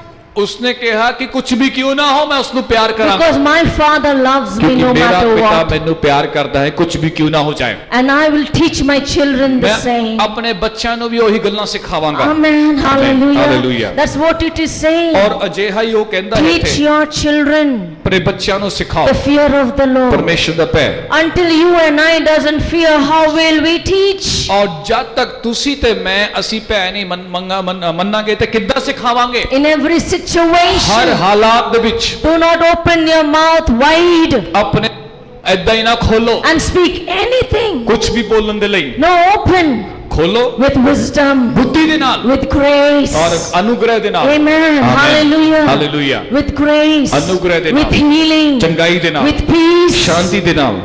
ਉਸਨੇ ਕਿਹਾ ਕਿ ਕੁਝ ਵੀ ਕਿਉਂ ਨਾ ਹੋ ਮੈਂ ਉਸ ਨੂੰ ਪਿਆਰ ਕਰਾਂਗਾ, because my Father loves me ਕਿਉਂਕਿ no ਮੇਰਾ matter ਪਿਤਾ what. ਮੈਨੂੰ ਪਿਆਰ ਕਰਦਾ ਹੈ, ਕੁਝ ਵੀ ਕਿਉਂ ਨਾ ਹੋ ਜਾਏ। And I will teach my children the ਮੈਂ same. ਆਪਣੇ ਬੱਚਿਆਂ ਨੂੰ ਵੀ ਉਹੀ ਗੱਲਾਂ ਸਿਖਾਵਾਂਗਾ। Amen. Hallelujah. Hallelujah. That's what it is saying. ਔਰ ਅਜਿਹਾ ਹੀ ਉਹ ਕਹਿੰਦਾ ਹੈ Teach ਇੱਥੇ, your children ਆਪਣੇ ਬੱਚਿਆਂ ਨੂੰ ਸਿਖਾਓ the fear of the Lord. ਪਰਮੇਸ਼ਰ ਦਾ ਭੈ। Until you and I doesn't fear, how will we teach? ਔਰ ਜਦ ਤੱਕ ਤੁਸੀਂ ਤੇ ਮੈਂ ਅਸੀਂ ਭੈ ਨਹੀਂ ਮੰਨਾਂਗੇ ਤੇ ਕਿੱਦਾਂ ਸਿਖਾਵਾਂਗੇ? In every ਹਰ situation, ਹਾਲਾਤ ਦੇ ਵਿੱਚ do not open your mouth wide ਆਪਣੇ ਐਦਾਂ ਹੀ ਨਾ ਖੋਲੋ, and speak anything. ਕੁਝ ਵੀ ਬੋਲਣ ਦੇ ਲਈ No, open ਖੋਲੋ with wisdom, ਬੁੱਧੀ ਦੇ ਨਾਲ with grace. ਔਰ ਅਨੁਗ੍ਰਹਿ ਦੇ ਨਾਲ। Amen. Amen. Hallelujah. Hallelujah. With grace, ਅਨੁਗ੍ਰਹਿ ਦੇ with ਨਾਲ, healing, ਚੰਗਾਈ ਦੇ ਨਾਲ, with peace, ਸ਼ਾਂਤੀ ਦੇ ਨਾਲ,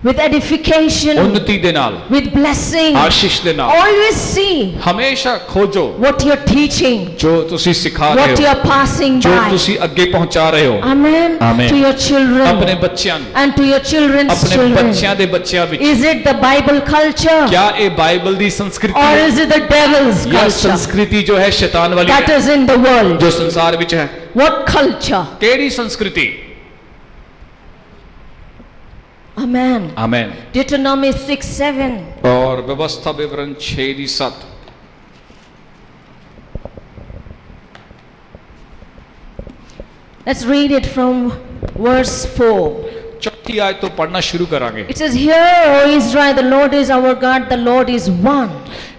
with edification, ਉન્નਤੀ ਦੇ ਨਾਲ, with blessing. ਆਸ਼ੀਸ਼ ਦੇ ਨਾਲ। Always see ਹਮੇਸ਼ਾ ਖੋਜੋ what you're teaching, ਜੋ ਤੁਸੀਂ ਸਿਖਾ what ਰਹੇ ਹੋ, you're passing ਜੋ by. ਤੁਸੀਂ ਅੱਗੇ ਪਹੁੰਚਾ ਰਹੇ ਹੋ Amen. Amen. To your children ਆਪਣੇ ਬੱਚਿਆਂ ਨੂੰ, and to your children's ਆਪਣੇ children. ਬੱਚਿਆਂ ਦੇ ਬੱਚਿਆਂ ਵਿੱਚ। Is it the Bible culture क्या ये बाइबल दी संस्कृति or है is it the devil's या culture संस्कृति जो है शैतान वाली that है is in the world? जो संसार विच है? What culture? केड़ी संस्कृति? Amen. आमेन। Deuteronomy 6:7. और व्यवस्था विवरण 6:7। Let's read it from verse 4. चौथी आयत तो पढ़ना शुरू करांगे। It says, Hear, O Israel, the Lord is our God, the Lord is one.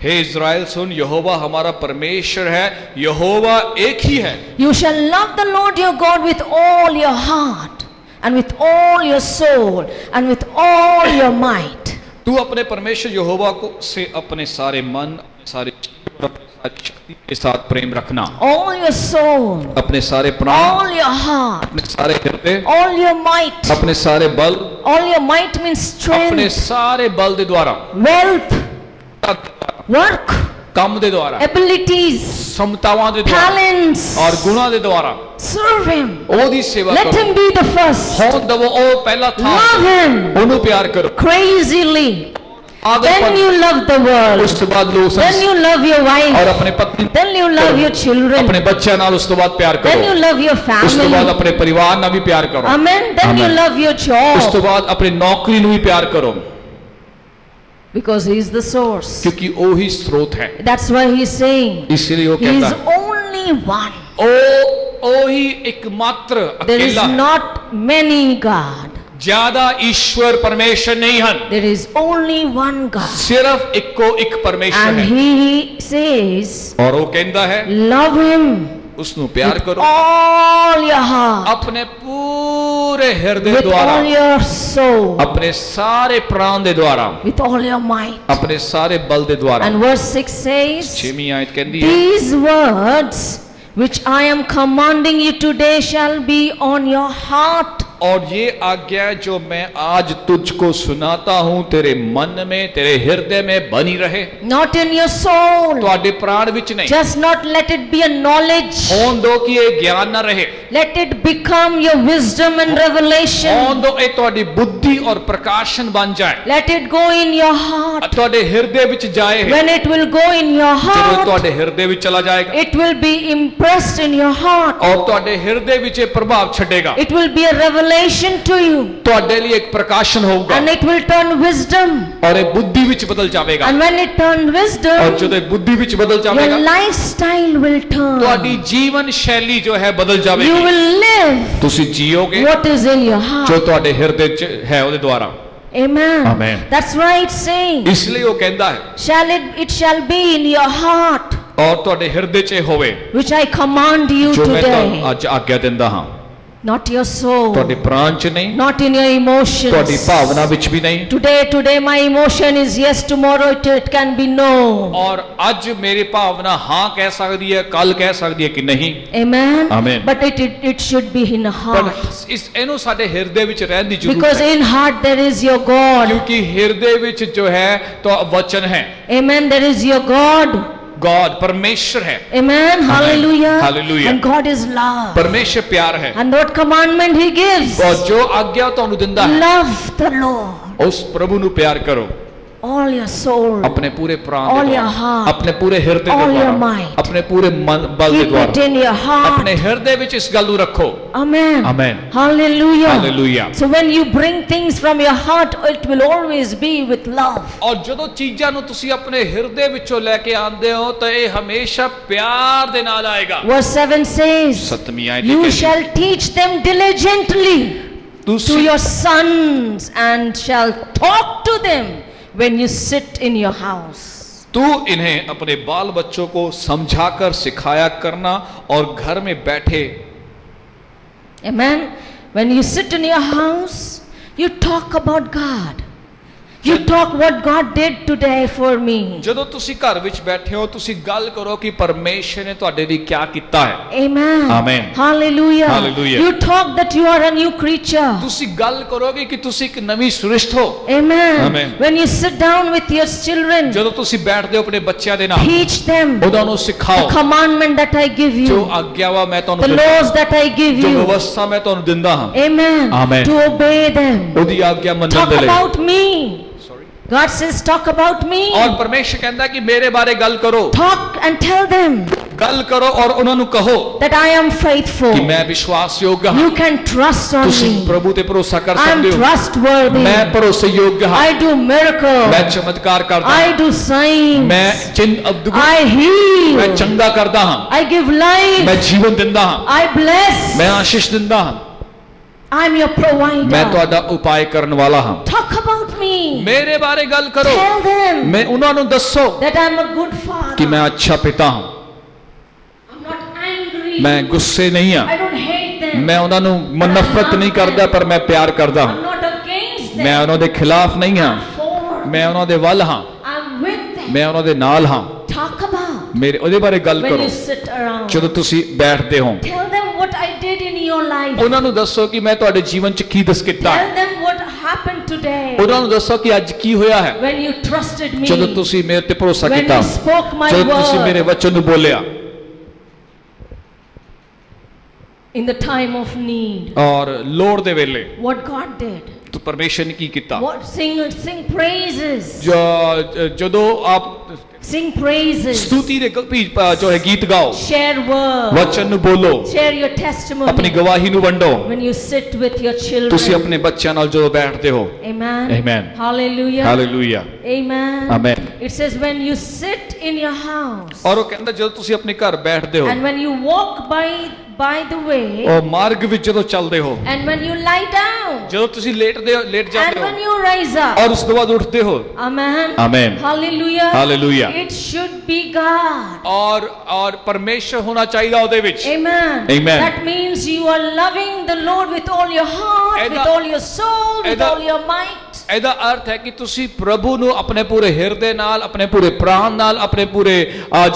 हे इज़राइल सुन, यहोवा हमारा परमेश्वर है, यहोवा एक ही है। You shall love the Lord your God with all your heart and with all your soul and with all your might. तू अपने परमेश्वर यहोवा को से अपने सारे मन, अपने सारे जीवन और अपनी सारी शक्ति के साथ प्रेम रखना। All your soul, अपने सारे प्राण, all your heart, अपने सारे हृदय, all your might. अपने सारे बल, All your might means अपने strength, सारे बल दे द्वारा, wealth, work, काम दे द्वारा, abilities, समतावां दे द्वारा talents. और गुणा दे द्वारा Serve him. ओदी सेवा Let करो। him be the first. हो दवो ओ पहला था, Love him ओनू प्यार करो। crazily. आगे Then पर you love the world. उसके बाद लोग Then you love your और wife. अपने पत्नी, Then you love your children. अपने बच्चों नाल उसके बाद प्यार Then you करो। love your उसके बाद family. अपने परिवार नाल भी प्यार करो। Amen. Then you Amen. love your उसके job. बाद अपने नौकरी नू भी प्यार करो, Because he is the source. क्योंकि वो ही स्रोत है। That's why he's saying इसलिए वो he कहता is है only one. ओ ही एकमात्र There is अकेला है। not many God. ज्यादा ईश्वर परमेश्वर नहीं हन, There is only one God. सिर्फ इक्को एक परमेश्वर And है। he says, और वो कहता है love him उसनु प्यार with करो all your heart, अपने पूरे हृदय with द्वारा, all your soul, अपने सारे प्राण दे द्वारा, with all your might. अपने सारे बल दे द्वारा। And verse 6 says, 6वीं आयत कहती है, These words which I am commanding you today shall be on your heart. और ये आज्ञा जो मैं आज तुझको सुनाता हूँ तेरे मन में, तेरे हृदय में बनी रहे। Not in your soul. ਤੁਹਾਡੇ प्राण विच नहीं, Just not let it be a knowledge. होन दो कि ये ज्ञान ना रहे, Let it become your wisdom and revelation. होन दो ये ਤੁਹਾਡੀ बुद्धि और प्रकाशन बन जाए, Let it go in your heart. ਤੁਹਾਡੇ हृदय विच जाए। When it will go in your ਜਦੋਂ heart, ਤੁਹਾਡੇ ਹਿਰਦੇ ਵਿੱਚ ਚਲਾ ਜਾਏਗਾ it will be impressed in your heart. ਔਰ ਤੁਹਾਡੇ ਹਿਰਦੇ ਵਿੱਚ ਇਹ ਪ੍ਰਭਾਵ ਛੱਡੇਗਾ, It will be a revelation revelation to you, ਤੁਹਾਡੇ ਲਈ ਇੱਕ ਪ੍ਰਕਾਸ਼ਨ ਹੋਊਗਾ and it will turn wisdom. ਔਰ ਇਹ ਬੁੱਧੀ ਵਿੱਚ ਬਦਲ ਜਾਵੇਗਾ And when it turns ਔਰ wisdom, ਜਦੋਂ ਇਹ ਬੁੱਧੀ ਵਿੱਚ ਬਦਲ your ਜਾਵੇਗਾ lifestyle will ਤੁਹਾਡੀ turn. ਜੀਵਨ ਸ਼ੈਲੀ ਜੋ ਹੈ ਬਦਲ You ਜਾਵੇਗੀ will live ਤੁਸੀਂ ਜੀਓਗੇ what is in your ਜੋ heart. ਤੁਹਾਡੇ ਹਿਰਦੇ 'ਚ ਹੈ ਉਹਦੇ ਦੁਆਰਾ Amen. Amen. That's why it's saying, ਇਸ ਲਈ ਉਹ ਕਹਿੰਦਾ ਹੈ it shall be in your heart, ਔਰ ਤੁਹਾਡੇ ਹਿਰਦੇ 'ਚ ਇਹ ਹੋਵੇ which I command you ਜੋ ਮੈਂ today. ਤੁਹਾਨੂੰ ਅੱਜ ਆਗਿਆ ਦਿੰਦਾ ਹਾਂ Not your soul, ਤੁਹਾਡੇ ਪ੍ਰਾਣ 'ਚ ਨਹੀਂ not in your ਤੁਹਾਡੀ emotions. ਭਾਵਨਾ ਵਿੱਚ ਵੀ ਨਹੀਂ Today my emotion is yes, tomorrow it can be no. ਔਰ ਅੱਜ ਮੇਰੀ ਭਾਵਨਾ ਹਾਂ ਕਹਿ ਸਕਦੀ ਹੈ ਕੱਲ ਕਹਿ ਸਕਦੀ ਹੈ ਕਿ ਨਹੀਂ Amen. Amen. But it should be in ਪਰ heart. ਇਹਨੂੰ ਸਾਡੇ ਹਿਰਦੇ ਵਿੱਚ ਰਹਿਣ ਦੀ ਜ਼ਰੂਰਤ Because ਹੈ in heart there is your God. ਕਿਉਂਕਿ ਹਿਰਦੇ ਵਿੱਚ ਜੋ ਹੈ ਤਾਂ ਵਚਨ ਹੈ Amen. There is your God. God परमेश्वर है Amen. Hallelujah. Hallelujah. And God is love. परमेश्वर प्यार है And what commandment He gives? और जो आज्ञा ਤੁਹਾਨੂੰ ਦਿੰਦਾ ਹੈ Love the Lord. ਉਸ ਪ੍ਰਭੂ ਨੂੰ ਪਿਆਰ ਕਰੋ All your soul. अपने पूरे प्राण All के your द्वारा heart. अपने पूरे हृदय All के your द्वारा mind. अपने पूरे मन बल के Keep it द्वारा in your अपने heart. हृदय ਵਿੱਚ ਇਸ ਗੱਲ ਨੂੰ ਰੱਖੋ Amen. Amen. Hallelujah. Hallelujah. So when you bring things from your heart, it will always be with love. ਔਰ ਜਦੋਂ ਚੀਜ਼ਾਂ ਨੂੰ ਤੁਸੀਂ ਆਪਣੇ ਹਿਰਦੇ ਵਿੱਚੋਂ ਲੈ ਕੇ ਆਉਂਦੇ ਹੋ ਤਾਂ ਇਹ ਹਮੇਸ਼ਾ ਪਿਆਰ ਦੇ ਨਾਲ ਆਏਗਾ Verse 7 says, ਸਤਵੀਂ ਆਇਤ you ਕਹਿੰਦੀ shall teach them diligently to ਤੁਸੀਂ your sons and shall talk to them when you sit in your house. तू इन्हें अपने बाल बच्चों को समझाकर सिखाया करना और घर में बैठे Amen. When you sit in your house, you talk about God. You talk what God did today for me. ਜਦੋਂ ਤੁਸੀਂ ਘਰ ਵਿੱਚ ਬੈਠੇ ਹੋ ਤੁਸੀਂ ਗੱਲ ਕਰੋ ਕਿ ਪਰਮੇਸ਼ਰ ਨੇ ਤੁਹਾਡੇ ਲਈ ਕੀ ਕੀਤਾ ਹੈ Amen. Amen. Hallelujah. Hallelujah. You talk that you are a new creature. ਤੁਸੀਂ ਗੱਲ ਕਰੋਗੇ ਕਿ ਤੁਸੀਂ ਇੱਕ ਨਵੀਂ ਸ੍ਰਿਸ਼ਟ ਹੋ Amen. Amen. When you sit down with your children, ਜਦੋਂ ਤੁਸੀਂ ਬੈਠਦੇ ਹੋ ਆਪਣੇ ਬੱਚਿਆਂ ਦੇ ਨਾਲ teach them ਉਹਨਾਂ ਨੂੰ the ਸਿਖਾਓ commandment that I give ਜੋ you, ਆਗਿਆਵਾਂ ਮੈਂ the ਤੁਹਾਨੂੰ ਦਿੰਦਾ laws that I give ਜੋ you. ਵਿਵਸਥਾ ਮੈਂ ਤੁਹਾਨੂੰ ਦਿੰਦਾ ਹਾਂ Amen. Amen. To obey them. ਉਹਦੀ ਆਗਿਆ ਮੰਨਣ Talk ਦੇ ਲਈ about me. God says, talk about me. ਔਰ ਪਰਮੇਸ਼ਰ ਕਹਿੰਦਾ ਕਿ ਮੇਰੇ ਬਾਰੇ ਗੱਲ ਕਰੋ Talk and tell them ਗੱਲ ਕਰੋ ਔਰ ਉਹਨਾਂ ਨੂੰ ਕਹੋ that I am faithful. ਕਿ ਮੈਂ ਵਿਸ਼ਵਾਸਯੋਗ ਹਾਂ You can trust on ਤੁਸੀਂ me. ਪ੍ਰਭੂ ਤੇ ਭਰੋਸਾ ਕਰ I am ਸਕਦੇ ਹੋ trustworthy. ਮੈਂ ਭਰੋਸੇਯੋਗ ਹਾਂ I do miracles. ਮੈਂ ਚਮਤਕਾਰ ਕਰਦਾ I ਹਾਂ do signs. ਮੈਂ ਚਿੰਨ ਅਦਭੁਤ I heal. ਮੈਂ ਚੰਗਾ ਕਰਦਾ ਹਾਂ I give life. ਮੈਂ ਜੀਵਨ ਦਿੰਦਾ ਹਾਂ I bless. ਮੈਂ ਆਸ਼ੀਸ਼ ਦਿੰਦਾ ਹਾਂ I'm your ਮੈਂ provider. ਤੁਹਾਡਾ ਉਪਾਅ ਕਰਨ ਵਾਲਾ ਹਾਂ Talk about me. ਮੇਰੇ ਬਾਰੇ ਗੱਲ ਕਰੋ Tell them ਮੈਂ ਉਹਨਾਂ ਨੂੰ ਦੱਸੋ that I'm a good father. ਕਿ ਮੈਂ ਅੱਛਾ ਪਿਤਾ ਹਾਂ I'm not angry. ਮੈਂ ਗੁੱਸੇ ਨਹੀਂ ਹਾਂ I don't hate them. ਮੈਂ ਉਹਨਾਂ ਨੂੰ ਨਫ਼ਰਤ ਨਹੀਂ ਕਰਦਾ ਪਰ ਮੈਂ ਪਿਆਰ ਕਰਦਾ I'm ਹਾਂ not against them. ਮੈਂ ਉਹਨਾਂ ਦੇ ਖਿਲਾਫ ਨਹੀਂ ਹਾਂ For ਮੈਂ ਉਹਨਾਂ ਦੇ ਵੱਲ ਹਾਂ I'm with them. ਮੈਂ ਉਹਨਾਂ ਦੇ ਨਾਲ ਹਾਂ Talk about ਮੇਰੇ ਉਹਦੇ ਬਾਰੇ ਗੱਲ when ਕਰੋ you sit around. ਜਦੋਂ ਤੁਸੀਂ ਬੈਠਦੇ ਹੋ Tell them what I did in your life. ਉਹਨਾਂ ਨੂੰ ਦੱਸੋ ਕਿ ਮੈਂ ਤੁਹਾਡੇ ਜੀਵਨ 'ਚ ਕੀ ਦਸ ਕੀਤਾ Tell them what happened today. ਉਹਨਾਂ ਨੂੰ ਦੱਸੋ ਕਿ ਅੱਜ ਕੀ ਹੋਇਆ ਹੈ When you trusted me. ਜਦੋਂ ਤੁਸੀਂ ਮੇਰੇ ਤੇ ਭਰੋਸਾ When ਕੀਤਾ you spoke my ਜਦੋਂ ਤੁਸੀਂ ਮੇਰੇ word. ਵਚਨ ਨੂੰ ਬੋਲਿਆ In the time of need. ਔਰ ਲੋੜ ਦੇ ਵੇਲੇ What God did. ਤਾਂ ਪਰਮੇਸ਼ਰ ਨੇ ਕੀ ਕੀਤਾ What sing praises. ਜਦੋਂ ਆਪ Sing praises. ਸਤੂਤੀ ਦੇ ਜੋ ਹੈ ਗੀਤ ਗਾਓ Share word. ਵਚਨ ਨੂੰ ਬੋਲੋ Share your testimony. ਆਪਣੀ ਗਵਾਹੀ ਨੂੰ ਵੰਡੋ When you sit with your children. ਤੁਸੀਂ ਆਪਣੇ ਬੱਚਿਆਂ ਨਾਲ ਜਦੋਂ ਬੈਠਦੇ ਹੋ Amen. Amen. Hallelujah. Hallelujah Amen. Amen. It says when you sit in your house. ਔਰ ਉਹ ਕਹਿੰਦਾ ਜਦੋਂ ਤੁਸੀਂ ਆਪਣੇ ਘਰ ਬੈਠਦੇ ਹੋ And when you walk by the way. ਉਹ ਮਾਰਗ ਵਿੱਚ ਜਦੋਂ ਚੱਲਦੇ ਹੋ And when you lie down. ਜਦੋਂ ਤੁਸੀਂ ਲੇਟ And ਜਾਂਦੇ when ਹੋ you rise up. ਔਰ ਉਸ ਤੋਂ ਬਾਅਦ ਉੱਠਦੇ ਹੋ Amen. Amen. Hallelujah. Hallelujah. It should be God. ਔਰ ਪਰਮੇਸ਼ਰ ਹੋਣਾ ਚਾਹੀਦਾ ਉਹਦੇ ਵਿੱਚ Amen. Amen. That means you are loving the Lord with all your heart, with all your soul, with all your might. ਇਹਦਾ ਅਰਥ ਹੈ ਕਿ ਤੁਸੀਂ ਪ੍ਰਭੂ ਨੂੰ ਆਪਣੇ ਪੂਰੇ ਹਿਰਦੇ ਨਾਲ ਆਪਣੇ ਪੂਰੇ ਪ੍ਰਾਣ ਨਾਲ ਆਪਣੇ ਪੂਰੇ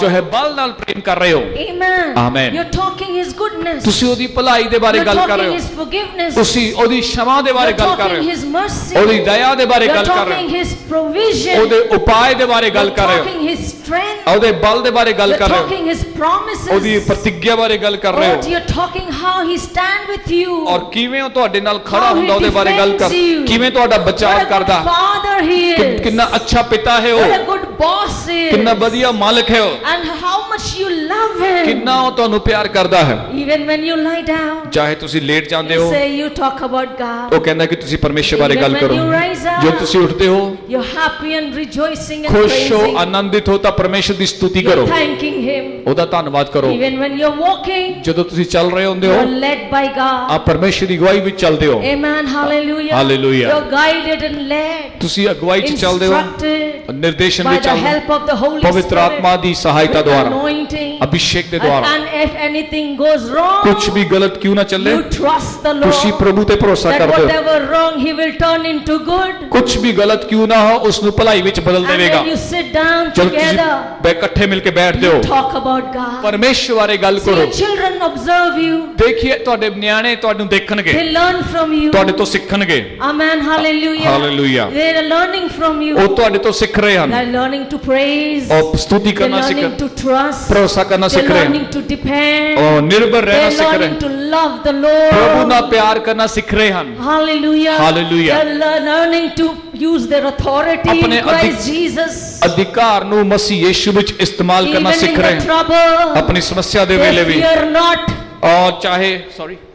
ਜੋ ਹੈ ਬਲ ਨਾਲ ਪ੍ਰੇਮ ਕਰ ਰਹੇ ਹੋ Amen. Amen. You're talking His goodness. ਤੁਸੀਂ ਉਹਦੀ ਭਲਾਈ ਦੇ ਬਾਰੇ You're ਗੱਲ ਕਰ ਰਹੇ talking ਹੋ His forgiveness. ਤੁਸੀਂ ਉਹਦੀ क्षमा ਦੇ ਬਾਰੇ You're ਗੱਲ ਕਰ ਰਹੇ talking ਹੋ His mercy. ਉਹਦੀ ਦਇਆ ਦੇ ਬਾਰੇ You're ਗੱਲ ਕਰ ਰਹੇ talking ਹੋ His provision. ਉਹਦੇ ਉਪਾਅ ਦੇ ਬਾਰੇ ਗੱਲ You're ਕਰ ਰਹੇ ਹੋ talking His strength. ਉਹਦੇ ਬਲ ਦੇ ਬਾਰੇ ਗੱਲ You're ਕਰ ਰਹੇ ਹੋ talking His promises. ਉਹਦੀ ਪ੍ਰਤਿਗਿਆ ਬਾਰੇ ਗੱਲ ਕਰ ਰਹੇ Lord, ਹੋ you're talking how He stand with you. ਔਰ ਕਿਵੇਂ ਉਹ ਤੁਹਾਡੇ ਨਾਲ ਖੜਾ How he ਹੁੰਦਾ ਉਹਦੇ ਬਾਰੇ ਗੱਲ ਕਰ defends you. ਕਿਵੇਂ ਤੁਹਾਡਾ What ਬਚਾਅ a good ਕਰਦਾ Father He is. ਕਿੰਨਾ ਅੱਛਾ ਪਿਤਾ ਹੈ What a ਉਹ good boss is. ਕਿੰਨਾ ਵਧੀਆ ਮਾਲਕ ਹੈ ਉਹ, And how much you love him. ਕਿੰਨਾ ਉਹ ਤੁਹਾਨੂੰ ਪਿਆਰ ਕਰਦਾ ਹੈ। Even when you lie down, ਚਾਹੇ ਤੁਸੀਂ ਲੇਟ ਜਾਂਦੇ you ਹੋ, say you talk about God. ਉਹ ਕਹਿੰਦਾ ਕਿ ਤੁਸੀਂ ਪਰਮੇਸ਼ਰ ਬਾਰੇ Even ਗੱਲ when ਕਰੋ। you rise up, ਜਦੋਂ ਤੁਸੀਂ ਉੱਠਦੇ ਹੋ, you're happy and rejoicing and ਖੁਸ਼ ਹੋ, praising. ਆਨੰਦਿਤ ਹੋ ਤਾਂ ਪਰਮੇਸ਼ਰ ਦੀ ਸਤੁਤੀ You're ਕਰੋ, thanking him. ਉਹਦਾ ਧੰਨਵਾਦ ਕਰੋ। Even when you're walking, ਜਦੋਂ ਤੁਸੀਂ ਚੱਲ ਰਹੇ ਹੁੰਦੇ ਹੋ, you're led by God. ਆਪ ਪਰਮੇਸ਼ਰ ਦੀ ਅਗਵਾਈ ਵਿੱਚ ਚੱਲਦੇ ਹੋ। Amen. Hallelujah. Hallelujah. You're guided and led. ਤੁਸੀਂ ਅਗਵਾਈ 'ਚ ਚੱਲਦੇ ਹੋ, Instructed ਨਿਰਦੇਸ਼ਨ by ਵਿੱਚ the ਚੱਲਦੇ help of the Holy ਪਵਿੱਤਰ ਆਤਮਾ Spirit. ਦੀ ਸਹਾਇਤਾ With ਦੁਆਰਾ, anointing. ਅਭਿਸ਼ੇਕ ਦੇ ਦੁਆਰਾ। And if anything goes wrong, ਕੁਝ ਵੀ ਗਲਤ ਕਿਉਂ ਨਾ ਚੱਲੇ, you trust the ਤੁਸੀਂ Lord ਪ੍ਰਭੂ ਤੇ ਭਰੋਸਾ that ਕਰਦੇ ਹੋ। whatever wrong He will turn into good. ਕੁਝ ਵੀ ਗਲਤ ਕਿਉਂ ਨਾ ਹੋ, ਉਸ ਨੂੰ ਭਲਾਈ ਵਿੱਚ ਬਦਲ And ਦੇਵੇਗਾ। when you sit down ਜਦੋਂ ਤੁਸੀਂ together, ਇਕੱਠੇ ਮਿਲ ਕੇ ਬੈਠਦੇ you ਹੋ, talk about God. ਪਰਮੇਸ਼ਰ ਬਾਰੇ ਗੱਲ See, ਕਰੋ। your children observe you. ਦੇਖੀਏ ਤੁਹਾਡੇ ਨਿਆਣੇ ਤੁਹਾਨੂੰ ਦੇਖਣਗੇ, They learn from you. ਤੁਹਾਡੇ ਤੋਂ ਸਿੱਖਣਗੇ। Amen. Hallelujah. Hallelujah. They are learning from you. ਉਹ ਤੁਹਾਡੇ ਤੋਂ ਸਿੱਖ ਰਹੇ ਹਨ, They're learning to praise. ਉਹ ਸਤੁਤੀ They're ਕਰਨਾ ਸਿੱਖ, learning to trust. ਭਰੋਸਾ ਕਰਨਾ They're ਸਿੱਖ ਰਹੇ ਹਨ, learning to depend. ਉਹ ਨਿਰਭਰ ਰਹਿਣਾ They're ਸਿੱਖ ਰਹੇ learning ਹਨ, to love the Lord. ਪ੍ਰਭੂ ਨਾਲ ਪਿਆਰ ਕਰਨਾ ਸਿੱਖ ਰਹੇ ਹਨ। Hallelujah. Hallelujah. They're learning to use their authority in अपने Christ Jesus. ਅਧਿਕਾਰ ਨੂੰ ਮਸੀਹ ਯੀਸ਼ੂ ਵਿੱਚ ਇਸਤੇਮਾਲ ਕਰਨਾ Even ਸਿੱਖ in ਰਹੇ the ਹਨ, trouble, ਆਪਣੀ ਸਮੱਸਿਆ ਦੇ they ਵੇਲੇ ਵੀ। fear not. ਔਰ ਚਾਹੇ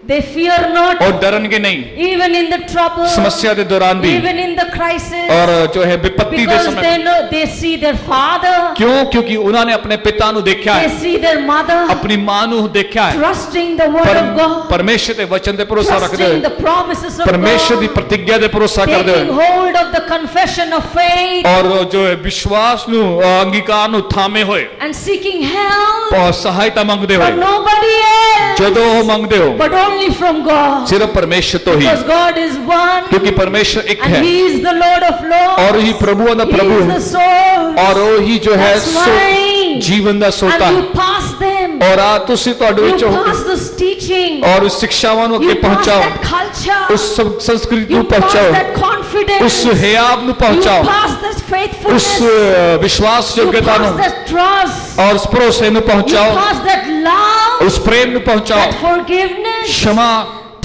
They fear not. और डरेंगे नहीं, Even in the trouble, समस्या के दौरान भी, even in the crisis, और जो है विपत्ति के because समय। they know, they see their father, क्यों? क्योंकि उन्होंने अपने पिता नु देखा they है, see their mother, अपनी मां नु देखा है, trusting the word of God, परमेश्वर के वचन ते भरोसा रखते trusting the हुए, promises of परमेश्वर की God, प्रतिज्ञा ते भरोसा करते taking हुए, hold of the confession of faith, और जो है विश्वास नु अंगीकार नु थामे हुए, and seeking help और सहायता मांगते from हुए। nobody else, जदों वो मांगते हो, but only from God, सिर्फ परमेश्वर तो ही, because God is one, क्योंकि परमेश्वर एक and है, He is the Lord of Lords, और ही प्रभु दा He Prabhu is the source, और वो ही जो है That's why. जीवन दा सोता and है। you pass them, और आ तुसी ਤੁਹਾਡੇ you ਵਿੱਚ ਹੋ pass this teaching, और उस शिक्षावां ਨੂੰ ਅੱਗੇ you pass ਪਹੁੰਚਾਓ, that culture, उस संस्कृति you ਨੂੰ pass ਪਹੁੰਚਾਓ, that confidence, उस हियाब ਨੂੰ you ਪਹੁੰਚਾਓ, pass this उस faithfulness, विश्वास you योग्यता pass ਨੂੰ that trust, और उस भरोसे ਨੂੰ you पहुंचाओ, pass that love, उस प्रेम ਨੂੰ पहुंचाओ, that forgiveness क्षमा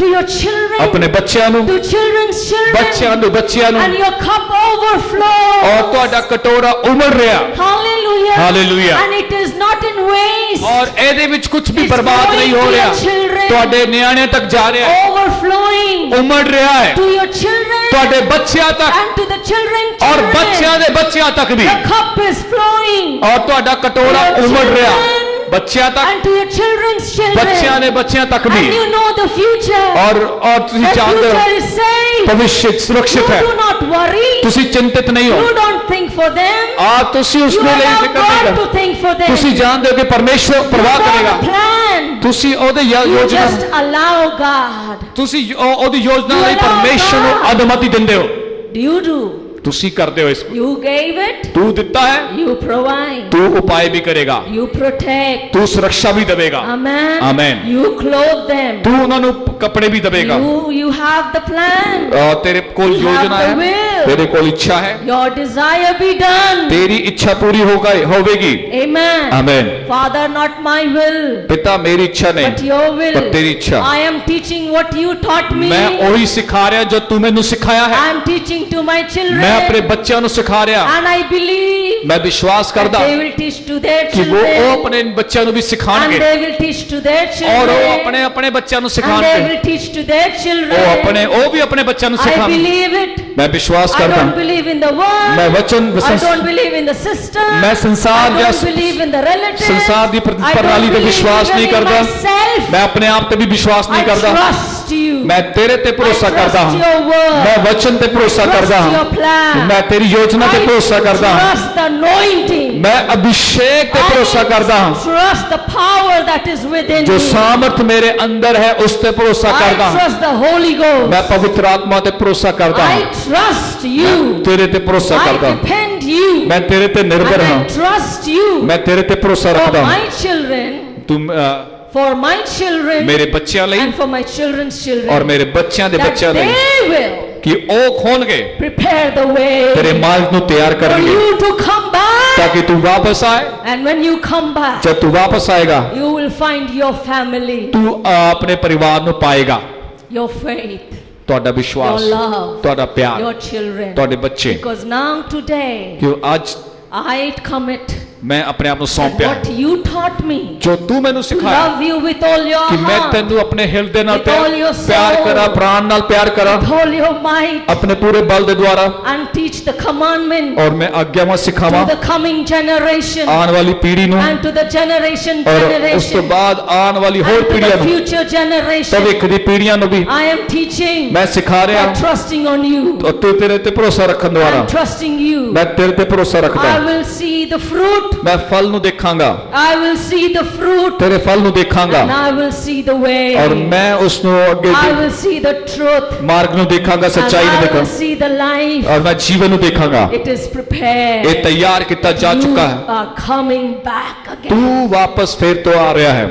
to your children, अपने ਬੱਚਿਆਂ ਨੂੰ, to children's ਬੱਚਿਆਂ children, ਨੂੰ ਬੱਚਿਆਂ ਨੂੰ, and your cup overflows. और ਤੁਹਾਡਾ ਕਟੋਰਾ ਉਮੜ ਰਿਹਾ, Hallelujah. Hallelujah. And it is not in waste. और ਇਹਦੇ ਵਿੱਚ ਕੁਝ ਵੀ It's ਬਰਬਾਦ going ਨਹੀਂ to ਹੋ your ਰਿਹਾ, children. ਤੁਹਾਡੇ ਨਿਆਣਿਆਂ ਤੱਕ ਜਾ ਰਿਹਾ ਹੈ, Overflowing ਉਮੜ ਰਿਹਾ ਹੈ, to your children ਤੁਹਾਡੇ ਬੱਚਿਆਂ ਤੱਕ and to the children. और ਬੱਚਿਆਂ ਦੇ ਬੱਚਿਆਂ ਤੱਕ ਵੀ, The cup is flowing और ਤੁਹਾਡਾ ਕਟੋਰਾ To your ਉਮੜ ਰਿਹਾ children. ਬੱਚਿਆਂ ਤੱਕ, and to your children's children. ਬੱਚਿਆਂ ਦੇ ਬੱਚਿਆਂ ਤੱਕ ਵੀ, And you know the future. और ਤੁਸੀਂ The ਜਾਣਦੇ future ਹੋ is safe. ਭਵਿष्य ਸੁਰक्षित You है, do not worry. ਤੁਸੀਂ ਚਿੰਤਿਤ ਨਹੀਂ ਹੋ, You don't think for them. ਤੁਸੀਂ ਉਸ You ਵੇਲੇ allow ਫਿਕਰ ਨਹੀਂ God to ਕਰਦੇ, think for them. ਤੁਸੀਂ ਜਾਣਦੇ ਹੋ ਕਿ ਪਰਮੇਸ਼ਵਰ You ਪ੍ਰਵਾਹ know ਕਰੇਗਾ, the plan. ਤੁਸੀਂ ਉਹਦੇ You ਯੋਜਨਾ, just allow God. ਤੁਸੀਂ ਉਹਦੀ ਯੋਜਨਾ You ਲਈ allow ਪਰਮੇਸ਼ਵਰ ਨੂੰ God. ਅਨੁਮਤੀ ਦਿੰਦੇ ਹੋ, You do. ਤੁਸੀਂ ਕਰਦੇ ਹੋ ਇਸ You gave it. ਤੂੰ ਦਿੱਤਾ ਹੈ, You provide. ਤੂੰ ਉਪਾਏ ਵੀ ਕਰੇਗਾ, You protect. ਤੂੰ ਸੁਰੱਖਿਆ ਵੀ ਦੇਵੇਗਾ, Amen. Amen. You clothe them. ਤੂੰ ਉਹਨਾਂ ਨੂੰ ਕੱਪੜੇ ਵੀ ਦੇਵੇਗਾ, You have the plan. ਤੇਰੇ ਕੋਲ You have ਯੋਜਨਾ the ਹੈ, will. ਤੇਰੇ ਕੋਲ ਇੱਛਾ ਹੈ, Your desire be done. तेरी इच्छा पूरी होगी। Amen. Amen. Father, not my will, पिता मेरी इच्छा but नहीं, your will. पर तेरी इच्छा। I am teaching what you taught me. मैं वही सिखा रहा जो तू मैंने सिखाया I है, am teaching to my children. मैं अपने बच्चों को सिखा रहा, And I believe मैं विश्वास that करदा they will teach to their कि वो children. अपने बच्चों को भी And सिखाएंगे, they will teach to their और children. वो अपने अपने बच्चों को And they सिखाएंगे, will teach to their children. वो भी अपने बच्चों को I सिखाएंगे। believe it. मैं विश्वास I करता don't हूँ, believe in the world. मैं वचन I don't believe in the system. मैं I संसार या don't believe in the relatives. संसार की I don't प्रणाली पे believe विश्वास even नहीं in करता, myself. मैं अपने आप पे भी विश्वास I नहीं करता, trust you. मैं तेरे ते भरोसा I करता trust हूँ, your word. मैं वचन ते भरोसा Trust करता your हूँ, plan. मैं तेरी योजना पे भरोसा करता हूँ, Trust the anointing. मैं अभिषेक पे भरोसा करता हूँ, Trust the power that is within जो me. सामर्थ मेरे अंदर है उस पे भरोसा I करता हूँ, trust the Holy Ghost. मैं पवित्र आत्मा ते भरोसा करता I हूँ, trust मैं you. तेरे ते भरोसा I करता हूँ, depend you. मैं तेरे ते निर्भर And हूँ, I trust you मैं तेरे ते भरोसा for रखता हूँ, my children, तुम for my children, मेरे बच्चों लिए and for my children's children, और मेरे बच्चों दे that बच्चों लिए they will कि ओ खोल के prepare the way तेरे मार्ग ਨੂੰ ਤਿਆਰ for ਕਰਨਗੇ you to come back. ताकि तू वापस आए, And when you come back, जब तू वापस आएगा you will find your family, तू अपने परिवार ਨੂੰ ਪਾਏਗਾ, your faith, ਤੁਹਾਡਾ your ਵਿਸ਼ਵਾਸ, love, ਤੁਹਾਡਾ ਪਿਆਰ, your children. ਤੁਹਾਡੇ ਬੱਚੇ, Because now today, ਕਿ ਅੱਜ I commit मैं अपने आप ਨੂੰ that ਸੌਂਪਿਆ what you taught me ਜੋ ਤੂੰ ਮੈਨੂੰ to ਸਿਖਾਇਆ love you with all your ਕਿ ਮੈਂ heart, ਤੈਨੂੰ ਆਪਣੇ ਹਿਰਦੇ ਨਾਲ with all your ਪਿਆਰ soul, ਕਰਾਂ, ਪ੍ਰਾਣ ਨਾਲ ਪਿਆਰ ਕਰਾਂ, with all your might, ਆਪਣੇ ਪੂਰੇ ਬਲ ਦੇ ਦੁਆਰਾ, and teach the commandment ਔਰ ਮੈਂ ਆਗਿਆਵਾਂ ਸਿਖਾਵਾਂ to the coming generation ਆਉਣ ਵਾਲੀ ਪੀੜ੍ਹੀ ਨੂੰ, and to the generation ਔਰ ਉਸ ਤੋਂ ਬਾਅਦ ਆਉਣ ਵਾਲੀ ਹੋਰ and to ਪੀੜ੍ਹੀਆਂ the ਨੂੰ, future generation. ਭਵਿੱਖ ਦੀ ਪੀੜ੍ਹੀਆਂ ਨੂੰ ਵੀ I am teaching ਮੈਂ ਸਿਖਾ ਰਿਹਾ by trusting on you. ਤੂੰ ਤੇਰੇ ਤੇ ਭਰੋਸਾ ਰੱਖਣ ਦੁਆਰਾ I'm trusting you. ਮੈਂ ਤੇਰੇ ਤੇ ਭਰੋਸਾ ਰੱਖਦਾ, I will see the fruit. ਮੈਂ ਫਲ ਨੂੰ ਦੇਖਾਂਗਾ, I will see the fruit. ਤੇਰੇ ਫਲ ਨੂੰ ਦੇਖਾਂਗਾ, And I will see the way. ਔਰ ਮੈਂ ਉਸ ਨੂੰ ਅੱਗੇ I will see the truth. ਮਾਰਗ ਨੂੰ ਦੇਖਾਂਗਾ, And ਸੱਚਾਈ ਨੂੰ I will ਦੇਖਾਂਗਾ, see the life. ਔਰ ਮੈਂ ਜੀਵਨ ਨੂੰ ਦੇਖਾਂਗਾ। It is prepared. ਇਹ ਤਿਆਰ ਕੀਤਾ ਜਾ You ਚੁੱਕਾ ਹੈ, are coming back again. ਤੂੰ ਵਾਪਸ ਫਿਰ ਤੋਂ ਆ ਰਿਹਾ ਹੈ।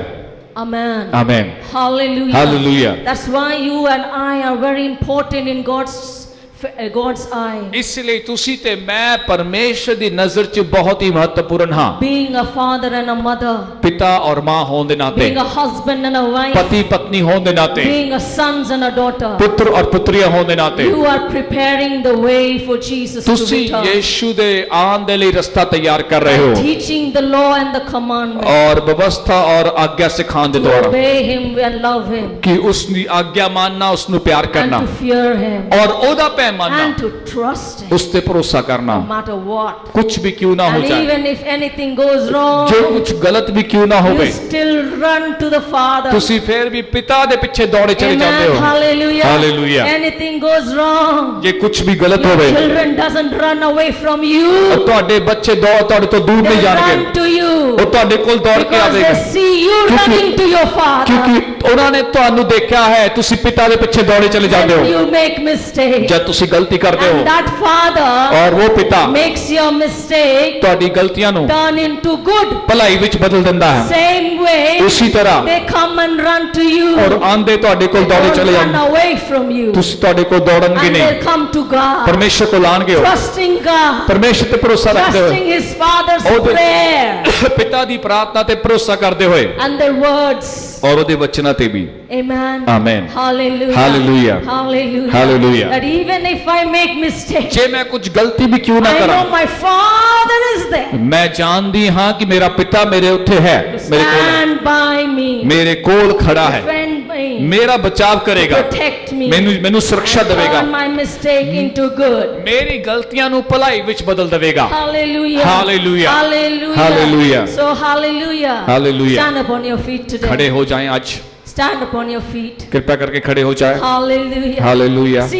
Amen. Amen, Hallelujah. Hallelujah. That's why you and I are very important in God's eye. ਇਸ ਲਈ ਤੁਸੀਂ ਤੇ ਮੈਂ ਪਰਮੇਸ਼ਰ ਦੀ ਨਜ਼ਰ 'ਚ ਬਹੁਤ ਹੀ ਮਹੱਤਵਪੂਰਨ ਹਾਂ। Being a father and a mother, ਪਿਤਾ ਔਰ ਮਾਂ ਹੋਣ ਦੇ ਨਾਤੇ, being a husband and a wife, ਪਤੀ ਪਤਨੀ ਹੋਣ ਦੇ ਨਾਤੇ, being a sons and a daughter, ਪੁੱਤਰ ਔਰ ਪੁੱਤਰੀਆਂ ਹੋਣ ਦੇ ਨਾਤੇ, you are preparing the way for Jesus to ਤੁਸੀਂ return. ਯੀਸ਼ੂ ਦੇ ਆਉਣ ਦੇ ਲਈ ਰਸਤਾ ਤਿਆਰ ਕਰ ਰਹੇ ਹੋ, Teaching the law and the commandment. ਔਰ ਵਿਵਸਥਾ ਔਰ ਆਗਿਆ ਸਿਖਾਉਣ ਦੇ To ਦੁਆਰਾ obey him and love him. ਕਿ ਉਸ ਦੀ ਆਗਿਆ ਮੰਨਣਾ, ਉਸ ਨੂੰ ਪਿਆਰ And ਕਰਨਾ, to fear him. ਔਰ ਉਹਦਾ ਭੈ ਮੰਨਣਾ, And to trust him. ਉਸ ਤੇ ਭਰੋਸਾ ਕਰਨਾ, No matter what. ਕੁਝ ਵੀ ਕਿਉਂ ਨਾ ਹੋ And ਜਾਏ, even if anything goes ਜੋ wrong, ਕੁਝ ਗਲਤ ਵੀ ਕਿਉਂ ਨਾ you ਹੋਵੇ, still run to the Father. ਤੁਸੀਂ ਫਿਰ ਵੀ ਪਿਤਾ ਦੇ ਪਿੱਛੇ ਦੌੜੇ ਚਲੇ ਜਾਂਦੇ Amen. ਹੋ। Hallelujah. Hallelujah. Anything goes wrong, ਜੇ ਕੁਝ ਵੀ ਗਲਤ your ਹੋਵੇ, children doesn't run away from you. ਤੁਹਾਡੇ ਬੱਚੇ ਤੁਹਾਡੇ ਤੋਂ ਦੂਰ They ਨਹੀਂ run ਜਾਣਗੇ, to you ਉਹ ਤੁਹਾਡੇ ਕੋਲ ਦੌੜ ਕੇ because ਆਵੇਗਾ, they see you ਕਿਉਂਕਿ- running to your Father. ਕਿਉਂਕਿ ਉਹਨਾਂ ਨੇ ਤੁਹਾਨੂੰ ਦੇਖਿਆ ਹੈ, ਤੁਸੀਂ ਪਿਤਾ ਦੇ ਪਿੱਛੇ ਦੌੜੇ ਚਲੇ ਜਾਂਦੇ When ਹੋ। you make mistakes, ਜਦ ਤੁਸੀਂ ਗਲਤੀ ਕਰਦੇ and ਹੋ that Father ਔਰ ਉਹ ਪਿਤਾ makes your mistake ਤੁਹਾਡੀ ਗਲਤੀਆਂ ਨੂੰ turn into good. ਭਲਾਈ ਵਿੱਚ ਬਦਲ ਦਿੰਦਾ ਹੈ, Same way, ਉਸੀ ਤਰ੍ਹਾਂ they come and run to you. ਔਰ ਆਂਦੇ ਤੁਹਾਡੇ ਕੋਲ They ਦੌੜੇ don't ਚਲੇ run ਜਾਂਦੇ, away from you. ਤੁਸੀਂ ਤੁਹਾਡੇ ਕੋਲ ਦੌੜਨਗੇ And ਨਹੀਂ, they'll come to God, ਪਰਮੇਸ਼ਰ ਕੋਲ ਆਣਗੇ ਹੋ, trusting God, ਪਰਮੇਸ਼ਰ ਤੇ ਭਰੋਸਾ ਰੱਖਦੇ trusting ਹੋਏ, His Father's ਉਹਦੇ- prayer ਪਿਤਾ ਦੀ ਪ੍ਰਾਰਥਨਾ ਤੇ ਭਰੋਸਾ ਕਰਦੇ ਹੋਏ, and their words. ਔਰ ਉਹਦੇ ਵਚਨਾਂ ਤੇ ਵੀ। Amen. Amen. Hallelujah. Hallelujah. Hallelujah. Hallelujah. That even if I make mistakes, ਜੇ ਮੈਂ ਕੁਝ ਗਲਤੀ ਵੀ ਕਿਉਂ ਨਾ I ਕਰਾਂ, know my Father is there ਮੈਂ ਜਾਣਦੀ ਹਾਂ ਕਿ ਮੇਰਾ ਪਿਤਾ ਮੇਰੇ ਉੱਥੇ ਹੈ, to ਮੇਰੇ ਕੋਲ ਹੈ, stand by me, ਮੇਰੇ ਕੋਲ ਖੜਾ ਹੈ, defend me, ਮੇਰਾ ਬਚਾਵ ਕਰੇਗਾ, protect me, ਮੈਨੂੰ ਸੁਰੱਖਿਆ ਦੇਵੇਗਾ, turn my mistake into good. ਮੇਰੀ ਗਲਤੀਆਂ ਨੂੰ ਭਲਾਈ ਵਿੱਚ ਬਦਲ ਦੇਵੇਗਾ। Hallelujah. Hallelujah. Hallelujah. Hallelujah. So hallelujah. Hallelujah. Stand up on your feet today. खड़े हो जाएं आज, Stand up on your feet. कृपया करके खड़े हो जाएं। Hallelujah. Hallelujah. See,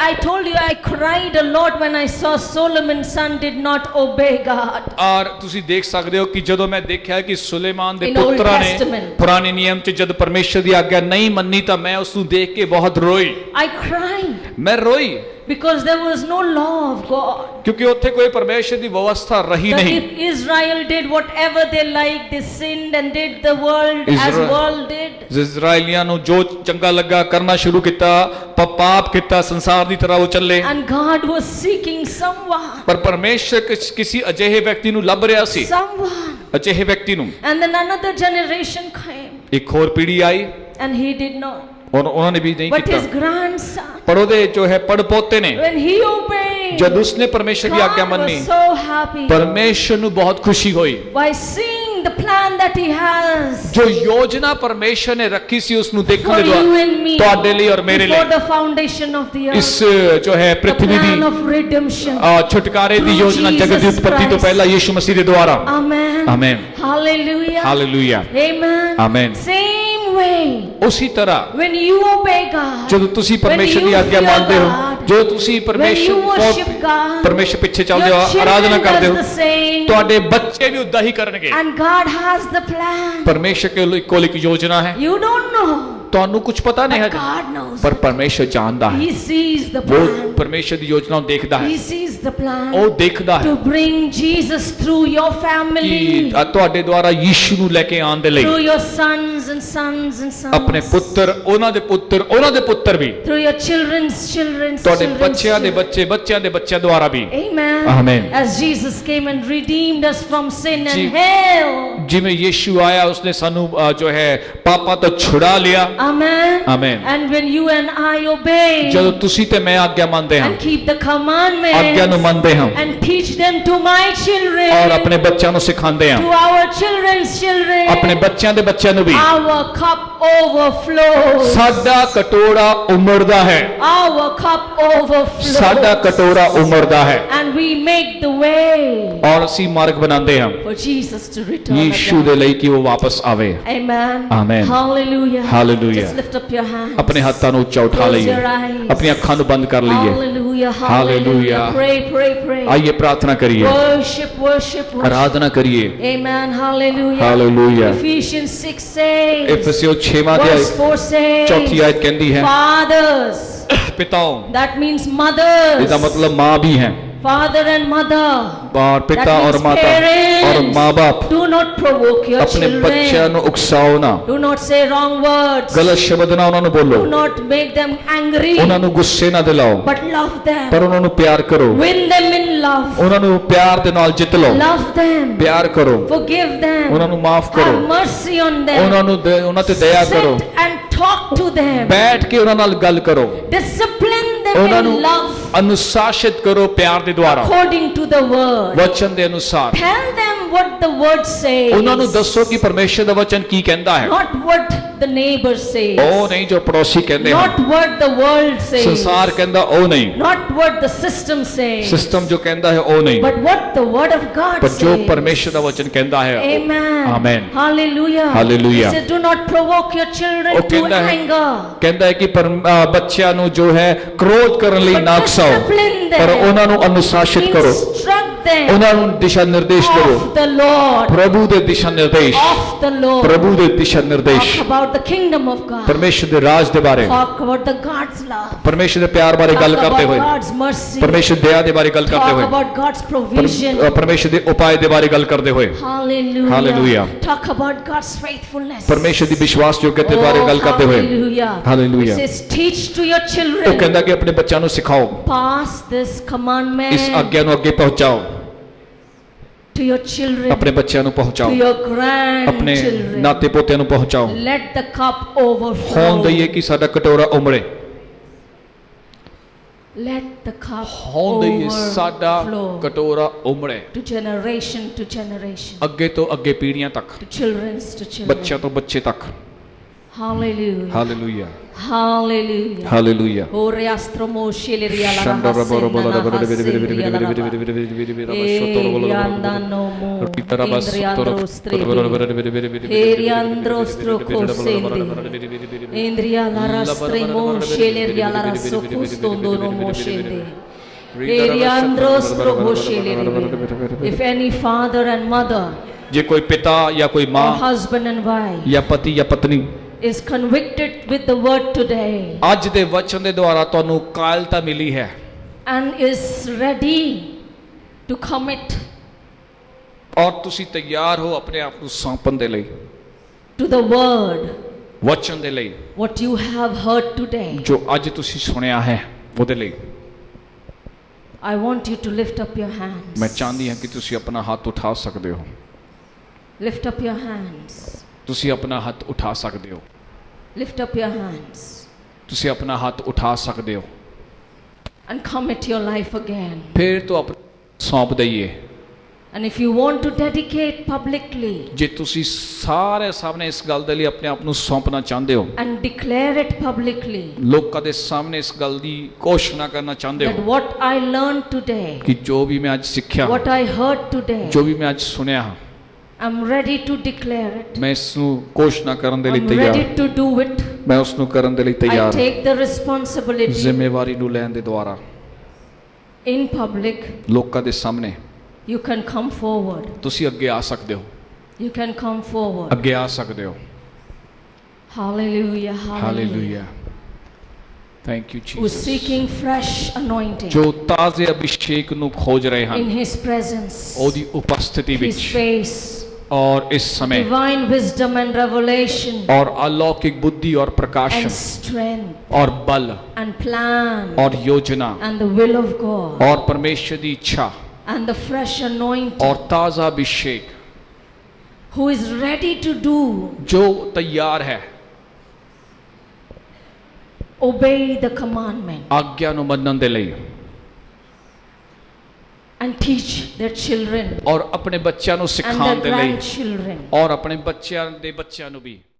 I told you I cried a lot when I saw Solomon's son did not obey God. ਔਰ ਤੁਸੀਂ ਦੇਖ ਸਕਦੇ ਹੋ ਕਿ ਜਦੋਂ ਮੈਂ ਦੇਖਿਆ ਕਿ ਸੁਲੇਮਾਨ ਦੇ In Old ਪੁੱਤਰਾਂ ਨੇ Testament. ਪੁਰਾਣੇ ਨਿਯਮ 'ਚ ਜਦ ਪਰਮੇਸ਼ਰ ਦੀ ਆਗਿਆ ਨਹੀਂ ਮੰਨੀ ਤਾਂ ਮੈਂ ਉਸ ਨੂੰ ਦੇਖ ਕੇ ਬਹੁਤ ਰੋਈ, I cried ਮੈਂ ਰੋਈ because there was no law of God. ਕਿਉਂਕਿ ਉੱਥੇ ਕੋਈ ਪਰਮੇਸ਼ਰ ਦੀ ਵਿਵਸਥਾ ਰਹੀ That ਨਹੀਂ। if Israel did whatever they liked, they sinned and did the world as Israel- world did. ਇਜ਼ਰਾਈਲੀਆਂ ਨੂੰ ਜੋ ਚੰਗਾ ਲੱਗਾ ਕਰਨਾ ਸ਼ੁਰੂ ਕੀਤਾ, ਪਾਪ ਕੀਤਾ, ਸੰਸਾਰ ਦੀ ਤਰ੍ਹਾਂ ਉਹ ਚੱਲੇ, And God was seeking someone. ਪਰ ਪਰਮੇਸ਼ਰ ਕਿਸੇ ਅਜਿਹੇ ਵਿਅਕਤੀ ਨੂੰ ਲੱਭ ਰਿਹਾ ਸੀ, Someone. ਅਜਿਹੇ ਵਿਅਕਤੀ ਨੂੰ। And then another generation came ਇੱਕ ਹੋਰ ਪੀੜ੍ਹੀ ਆਈ and he did not. ਔਰ ਉਹਨਾਂ ਨੇ ਵੀ ਨਹੀਂ But his ਕੀਤਾ, grandson, ਪਰ ਉਹਦੇ ਜੋ ਹੈ ਪੜਪੋਤੇ ਨੇ, when he obeyed, ਜਦ ਉਸਨੇ ਪਰਮੇਸ਼ਰ ਦੀ ਆਗਿਆ God ਮੰਨੀ, was so happy ਪਰਮੇਸ਼ਰ ਨੂੰ ਬਹੁਤ ਖੁਸ਼ੀ ਹੋਈ। by seeing the plan that he has ਜੋ ਯੋਜਨਾ ਪਰਮੇਸ਼ਰ ਨੇ ਰੱਖੀ ਸੀ ਉਸ ਨੂੰ ਦੇਖਣ for ਦੇ you ਦੁਆਰਾ and me ਤੁਹਾਡੇ ਲਈ ਔਰ ਮੇਰੇ before ਲਈ the foundation of the ਇਸ earth. ਜੋ ਹੈ The ਪ੍ਰithvi plan the of redemption. ਛੁਟਕਾਰੇ ਦੀ Through ਯੋਜਨਾ ਜਗਤ ਦੀ Jesus ਉਤਪत्ति ਤੋਂ Christ. ਪਹਿਲਾਂ ਯੀਸ਼ੂ ਮਸੀਹ ਦੇ ਦੁਆਰਾ। Amen. Amen. Hallelujah. Hallelujah. Amen. Amen. Same way, ਉਸੇ ਤਰ੍ਹਾਂ when you obey God, ਜਦੋਂ ਤੁਸੀਂ ਪਰਮੇਸ਼ਰ when ਦੀ you ਆਗਿਆ fear ਮੰਨਦੇ ਹੋ, God, ਜਦੋਂ ਤੁਸੀਂ when you worship God, ਪਰਮੇਸ਼ਰ ਪਿੱਛੇ ਚੱਲਦੇ ਹੋ, your ਆਰਾਧਨਾ children ਕਰਦੇ does ਹੋ, the same. ਤੁਹਾਡੇ ਬੱਚੇ ਵੀ ਉਦਾਂ ਹੀ ਕਰਨਗੇ। And God has the plan. ਪਰਮੇਸ਼ਰ ਕੋਲ ਇੱਕ ਯੋਜਨਾ ਹੈ, You don't know, ਤੁਹਾਨੂੰ ਕੁਝ ਪਤਾ ਨਹੀਂ but ਹੈ, God knows. ਪਰ ਪਰਮੇਸ਼ਰ ਜਾਣਦਾ ਹੈ। He sees the ਉਹ plan. ਪਰਮੇਸ਼ਰ ਦੀ ਯੋਜਨਾ ਨੂੰ ਦੇਖਦਾ ਹੈ, He sees the plan ਉਹ ਦੇਖਦਾ ਹੈ to bring Jesus through your family, ਕਿ ਤੁਹਾਡੇ ਦੁਆਰਾ ਯੀਸ਼ੂ ਨੂੰ ਲੈ ਕੇ ਆਉਣ ਦੇ ਲਈ through your sons and sons and sons, ਆਪਣੇ ਪੁੱਤਰ, ਉਹਨਾਂ ਦੇ ਪੁੱਤਰ ਵੀ, through your children's children's ਤੁਹਾਡੇ children's ਬੱਚਿਆਂ ਦੇ children. ਬੱਚੇ, ਬੱਚਿਆਂ ਦੇ ਬੱਚਿਆਂ ਦੁਆਰਾ ਵੀ। Amen. Amen. As Jesus came and redeemed us from sin ਜੀ- and hell. ਜਿਵੇਂ ਯੀਸ਼ੂ ਆਇਆ ਉਸਨੇ ਸਾਨੂੰ ਜੋ ਹੈ ਪਾਪਾਂ ਤੋਂ ਛੁਡਾ ਲਿਆ, Amen. Amen. And when you and I obey ਜਦੋਂ ਤੁਸੀਂ ਤੇ ਮੈਂ ਆਗਿਆ ਮੰਨਦੇ ਹਾਂ, and keep the ਆਗਿਆ ਨੂੰ commandments ਮੰਨਦੇ ਹਾਂ and teach them to my ਔਰ children, ਆਪਣੇ ਬੱਚਿਆਂ ਨੂੰ ਸਿਖਾਉਂਦੇ ਹਾਂ, to our children's children, ਆਪਣੇ ਬੱਚਿਆਂ ਦੇ ਬੱਚਿਆਂ ਨੂੰ ਵੀ, our cup overflows. ਸਾਡਾ ਕਟੋਰਾ ਉਮੜਦਾ ਹੈ, Our cup overflows. ਸਾਡਾ ਕਟੋਰਾ ਉਮੜਦਾ ਹੈ And we make the way ਔਰ ਅਸੀਂ ਮਾਰਗ ਬਣਾਉਂਦੇ ਹਾਂ for Jesus to return Yishu again. ਦੇ ਲਈ ਕਿ ਉਹ ਵਾਪਸ ਆਵੇ। Amen. Amen. Hallelujah. Hallelujah. Just lift up your hands. ਆਪਣੇ ਹੱਥਾਂ ਨੂੰ ਉੱਚਾ ਉਠਾ Close ਲਈਏ, your eyes. ਆਪਣੀਆਂ ਅੱਖਾਂ ਨੂੰ ਬੰਦ ਕਰ ਲਈਏ। Hallelujah. Hallelujah. Hallelujah. Pray, pray, pray. ਆइए प्रार्थना करिए, Worship, worship, worship. आराधना करिए। Amen. Hallelujah. Hallelujah. Ephesians 6 says, इफिसियों 6वां verse अध्याय 4 says, चौथी आयत कहती है, fathers, पिताओं, that means mothers, इसका मतलब माँ भी हैं, father and mother, और पिता that और means माता और parents, माँ बाप do not provoke your अपने बच्चों children, ਨੂੰ ਉਕਸਾਓ ਨਾ, do not say wrong words, ਗਲਤ ਸ਼ਬਦ ਨਾ ਉਹਨਾਂ ਨੂੰ ਬੋਲੋ, do not make them angry, ਉਹਨਾਂ ਨੂੰ ਗੁੱਸੇ ਨਾ ਦਿਲਾਓ, but love them, ਪਰ ਉਹਨਾਂ ਨੂੰ ਪਿਆਰ ਕਰੋ, win them in love, ਉਹਨਾਂ ਨੂੰ ਪਿਆਰ ਦੇ ਨਾਲ ਜਿੱਤ ਲਓ, love them, ਪਿਆਰ ਕਰੋ, forgive them, ਉਹਨਾਂ ਨੂੰ ਮਾਫ have ਕਰੋ, mercy on them, ਉਹਨਾਂ ਨੂੰ ਉਹਨਾਂ ਤੇ ਦਇਆ ਕਰੋ, sit and talk to them, ਬੈਠ ਕੇ ਉਹਨਾਂ ਨਾਲ ਗੱਲ ਕਰੋ, discipline them ਉਹਨਾਂ in ਨੂੰ love ਅਨੁਸ਼ਾਸਿਤ ਕਰੋ ਪਿਆਰ ਦੇ ਦੁਆਰਾ, according to the word. ਵਚਨ ਦੇ ਅਨੁਸਾਰ। Tell them what the word says, ਉਹਨਾਂ ਨੂੰ ਦੱਸੋ ਕਿ ਪਰਮੇਸ਼ਰ ਦਾ ਵਚਨ ਕੀ ਕਹਿੰਦਾ ਹੈ, not what the neighbor says, ਉਹ ਨਹੀਂ ਜੋ ਪੜੋਸੀ ਕਹਿੰਦੇ ਹਨ, not what the world says, ਸੰਸਾਰ ਕਹਿੰਦਾ ਉਹ ਨਹੀਂ, not what the system says, system ਜੋ ਕਹਿੰਦਾ ਹੈ ਉਹ ਨਹੀਂ, but what the word of God ਪਰ ਜੋ says. ਪਰਮੇਸ਼ਰ ਦਾ ਵਚਨ ਕਹਿੰਦਾ ਹੈ। Amen. Amen. Hallelujah. Hallelujah. He said, do not provoke your children ਉਹ to ਕਹਿੰਦਾ ਹੈ, anger, ਕਹਿੰਦਾ ਹੈ ਕਿ ਬੱਚਿਆਂ ਨੂੰ ਜੋ ਹੈ ਕ੍ਰੋਧ ਕਰਨ ਲਈ but ਨਾ ਉਕਸਾਓ, discipline ਪਰ them, ਉਹਨਾਂ ਨੂੰ ਅਨੁਸ਼ਾਸਿਤ ਕਰੋ, instruct them ਉਹਨਾਂ ਨੂੰ ਦਿਸ਼ਾ ਨਿਰਦੇਸ਼ ਦਿਓ, of the Lord, ਪ੍ਰਭੂ ਦੇ ਦਿਸ਼ਾ ਨਿਰਦੇਸ਼, of the Lord. ਪ੍ਰਭੂ ਦੇ ਦਿਸ਼ਾ ਨਿਰਦੇਸ਼, Talk about the kingdom of God. ਪਰਮੇਸ਼ਰ ਦੇ ਰਾਜ ਦੇ ਬਾਰੇ, Talk about the God's love. ਪਰਮੇਸ਼ਰ ਦੇ ਪਿਆਰ ਬਾਰੇ ਗੱਲ Talk ਕਰਦੇ about ਹੋਏ, God's mercy. ਪਰਮੇਸ਼ਰ ਦਇਆ ਦੇ ਬਾਰੇ ਗੱਲ ਕਰਦੇ Talk ਹੋਏ, about God's provision. ਪਰਮੇਸ਼ਰ ਦੇ ਉਪਾਏ ਦੇ ਬਾਰੇ ਗੱਲ ਕਰਦੇ ਹੋਏ, Hallelujah. Hallelujah. Talk about God's faithfulness. ਪਰਮੇਸ਼ਰ ਦੀ ਵਿਸ਼ਵਾਸਯੋਗਤਾ ਦੇ ਬਾਰੇ ਗੱਲ ਕਰਦੇ ਹੋਏ, Hallelujah. Hallelujah. It says, teach to your ਉਹ children. ਕਹਿੰਦਾ ਕਿ ਆਪਣੇ ਬੱਚਿਆਂ ਨੂੰ ਸਿਖਾਓ, Pass this commandment ਇਸ ਆਗਿਆ ਨੂੰ ਅੱਗੇ ਪਹੁੰਚਾਓ, to your children, ਆਪਣੇ ਬੱਚਿਆਂ ਨੂੰ ਪਹੁੰਚਾਓ, to your ਆਪਣੇ grandchildren. ਨਾਤੇ ਪੋਤਿਆਂ ਨੂੰ ਪਹੁੰਚਾਓ। Let the cup ਹੋਣ overflow. ਦਈਏ ਕਿ ਸਾਡਾ ਕਟੋਰਾ ਉਮੜੇ, Let the cup ਹੋਣ ਦਈਏ ਸਾਡਾ overflow ਕਟੋਰਾ ਉਮੜੇ, to generation to generation, ਅੱਗੇ ਤੋਂ ਅੱਗੇ ਪੀੜ੍ਹੀਆਂ ਤੱਕ, to children's to children. ਬੱਚਿਆਂ ਤੋਂ ਬੱਚੇ ਤੱਕ। Hallelujah. Hallelujah, Hallelujah. Hallelujah. Oriastro moshele riala Shandara boro boro rahasenna boro boro boro hasenna boro riala boro raba. boro boro boro shotoro boro boro Eriandano mo, Pitarabas Indriandro stredi, Eriandro stroko sendi, Indria lara stremo shele riala raso custondo no mo shende, Eriandro stroko shele ribe. If any father and mother ਜੇ ਕੋਈ ਪਿਤਾ ਜਾਂ ਕੋਈ or ਮਾਂ husband and wife ਜਾਂ ਪਤੀ ਜਾਂ ਪਤਨੀ is convicted with the word today ਅੱਜ ਦੇ ਵਚਨ ਦੇ ਦੁਆਰਾ ਤੁਹਾਨੂੰ ਕਾਇਲਤਾ ਮਿਲੀ ਹੈ and is ready to commit ਔਰ ਤੁਸੀਂ ਤਿਆਰ ਹੋ ਆਪਣੇ ਆਪ ਨੂੰ ਸੌਂਪਣ ਦੇ ਲਈ, to the word, ਵਚਨ ਦੇ ਲਈ, what you have heard today, ਜੋ ਅੱਜ ਤੁਸੀਂ ਸੁਣਿਆ ਹੈ ਉਹਦੇ ਲਈ, I want you to lift up your hands. ਮੈਂ ਚਾਹੁੰਦੀ ਹਾਂ ਕਿ ਤੁਸੀਂ ਆਪਣਾ ਹੱਥ ਉਠਾ ਸਕਦੇ ਹੋ, Lift up your hands. ਤੁਸੀਂ ਆਪਣਾ ਹੱਥ ਉਠਾ ਸਕਦੇ ਹੋ, Lift up your hands ਤੁਸੀਂ ਆਪਣਾ ਹੱਥ ਉਠਾ ਸਕਦੇ ਹੋ, and commit your life again. ਫਿਰ ਤੋਂ ਆਪਣਾ ਸੌਂਪ ਦਈਏ। And if you want to dedicate publicly ਜੇ ਤੁਸੀਂ ਸਾਰੇ ਸਾਹਮਣੇ ਇਸ ਗੱਲ ਦੇ ਲਈ ਆਪਣੇ ਆਪ ਨੂੰ ਸੌਂਪਣਾ ਚਾਹੁੰਦੇ ਹੋ, and declare it publicly, ਲੋਕਾਂ ਦੇ ਸਾਹਮਣੇ ਇਸ ਗੱਲ ਦੀ ਘੋਸ਼ਣਾ ਕਰਨਾ ਚਾਹੁੰਦੇ that ਹੋ what I learned today, ਕਿ ਜੋ ਵੀ ਮੈਂ ਅੱਜ ਸਿੱਖਿਆ, what I heard today, ਜੋ ਵੀ ਮੈਂ ਅੱਜ ਸੁਣਿਆ, I'm ready to declare it. ਮੈਂ ਇਸ ਨੂੰ ਘੋਸ਼ਣਾ ਕਰਨ ਦੇ ਲਈ I'm ਤਿਆਰ, ready to do it. ਮੈਂ ਉਸ ਨੂੰ ਕਰਨ ਦੇ ਲਈ I ਤਿਆਰ, take the responsibility ਜ਼ਿੰਮੇਵਾਰੀ ਨੂੰ ਲੈਣ ਦੇ ਦੁਆਰਾ in public. ਲੋਕਾਂ ਦੇ ਸਾਹਮਣੇ You can come forward. ਤੁਸੀਂ ਅੱਗੇ ਆ ਸਕਦੇ ਹੋ, You can come forward. ਅੱਗੇ ਆ ਸਕਦੇ ਹੋ। Hallelujah. Hallelujah. Hallelujah, thank you Who's Jesus. seeking fresh anointing ਜੋ ਤਾਜ਼ੇ ਅਭਿਸ਼ੇਕ ਨੂੰ ਖੋਜ ਰਹੇ in ਹਨ, His presence, ਉਹਦੀ ਉਪਸਥਿਤੀ His ਵਿੱਚ face, ਔਰ ਇਸ ਸਮੇਂ divine wisdom and revelation और अलौकिक बुद्धि और and प्रकाशन strength और बल and plan और योजना and the will of God और परमेश्वर की इच्छा and the fresh anointing, और ताजा अभिषेक who is ready to do जो तैयार है obey the commandment ਆਗਿਆ ਨੂੰ ਮੰਨਣ ਦੇ ਲਈ and teach their children ਔਰ ਆਪਣੇ ਬੱਚਿਆਂ ਨੂੰ and ਸਿਖਾਉਣ their ਦੇ ਲਈ grandchildren ਔਰ ਆਪਣੇ ਬੱਚਿਆਂ ਦੇ ਬੱਚਿਆਂ ਨੂੰ ਵੀ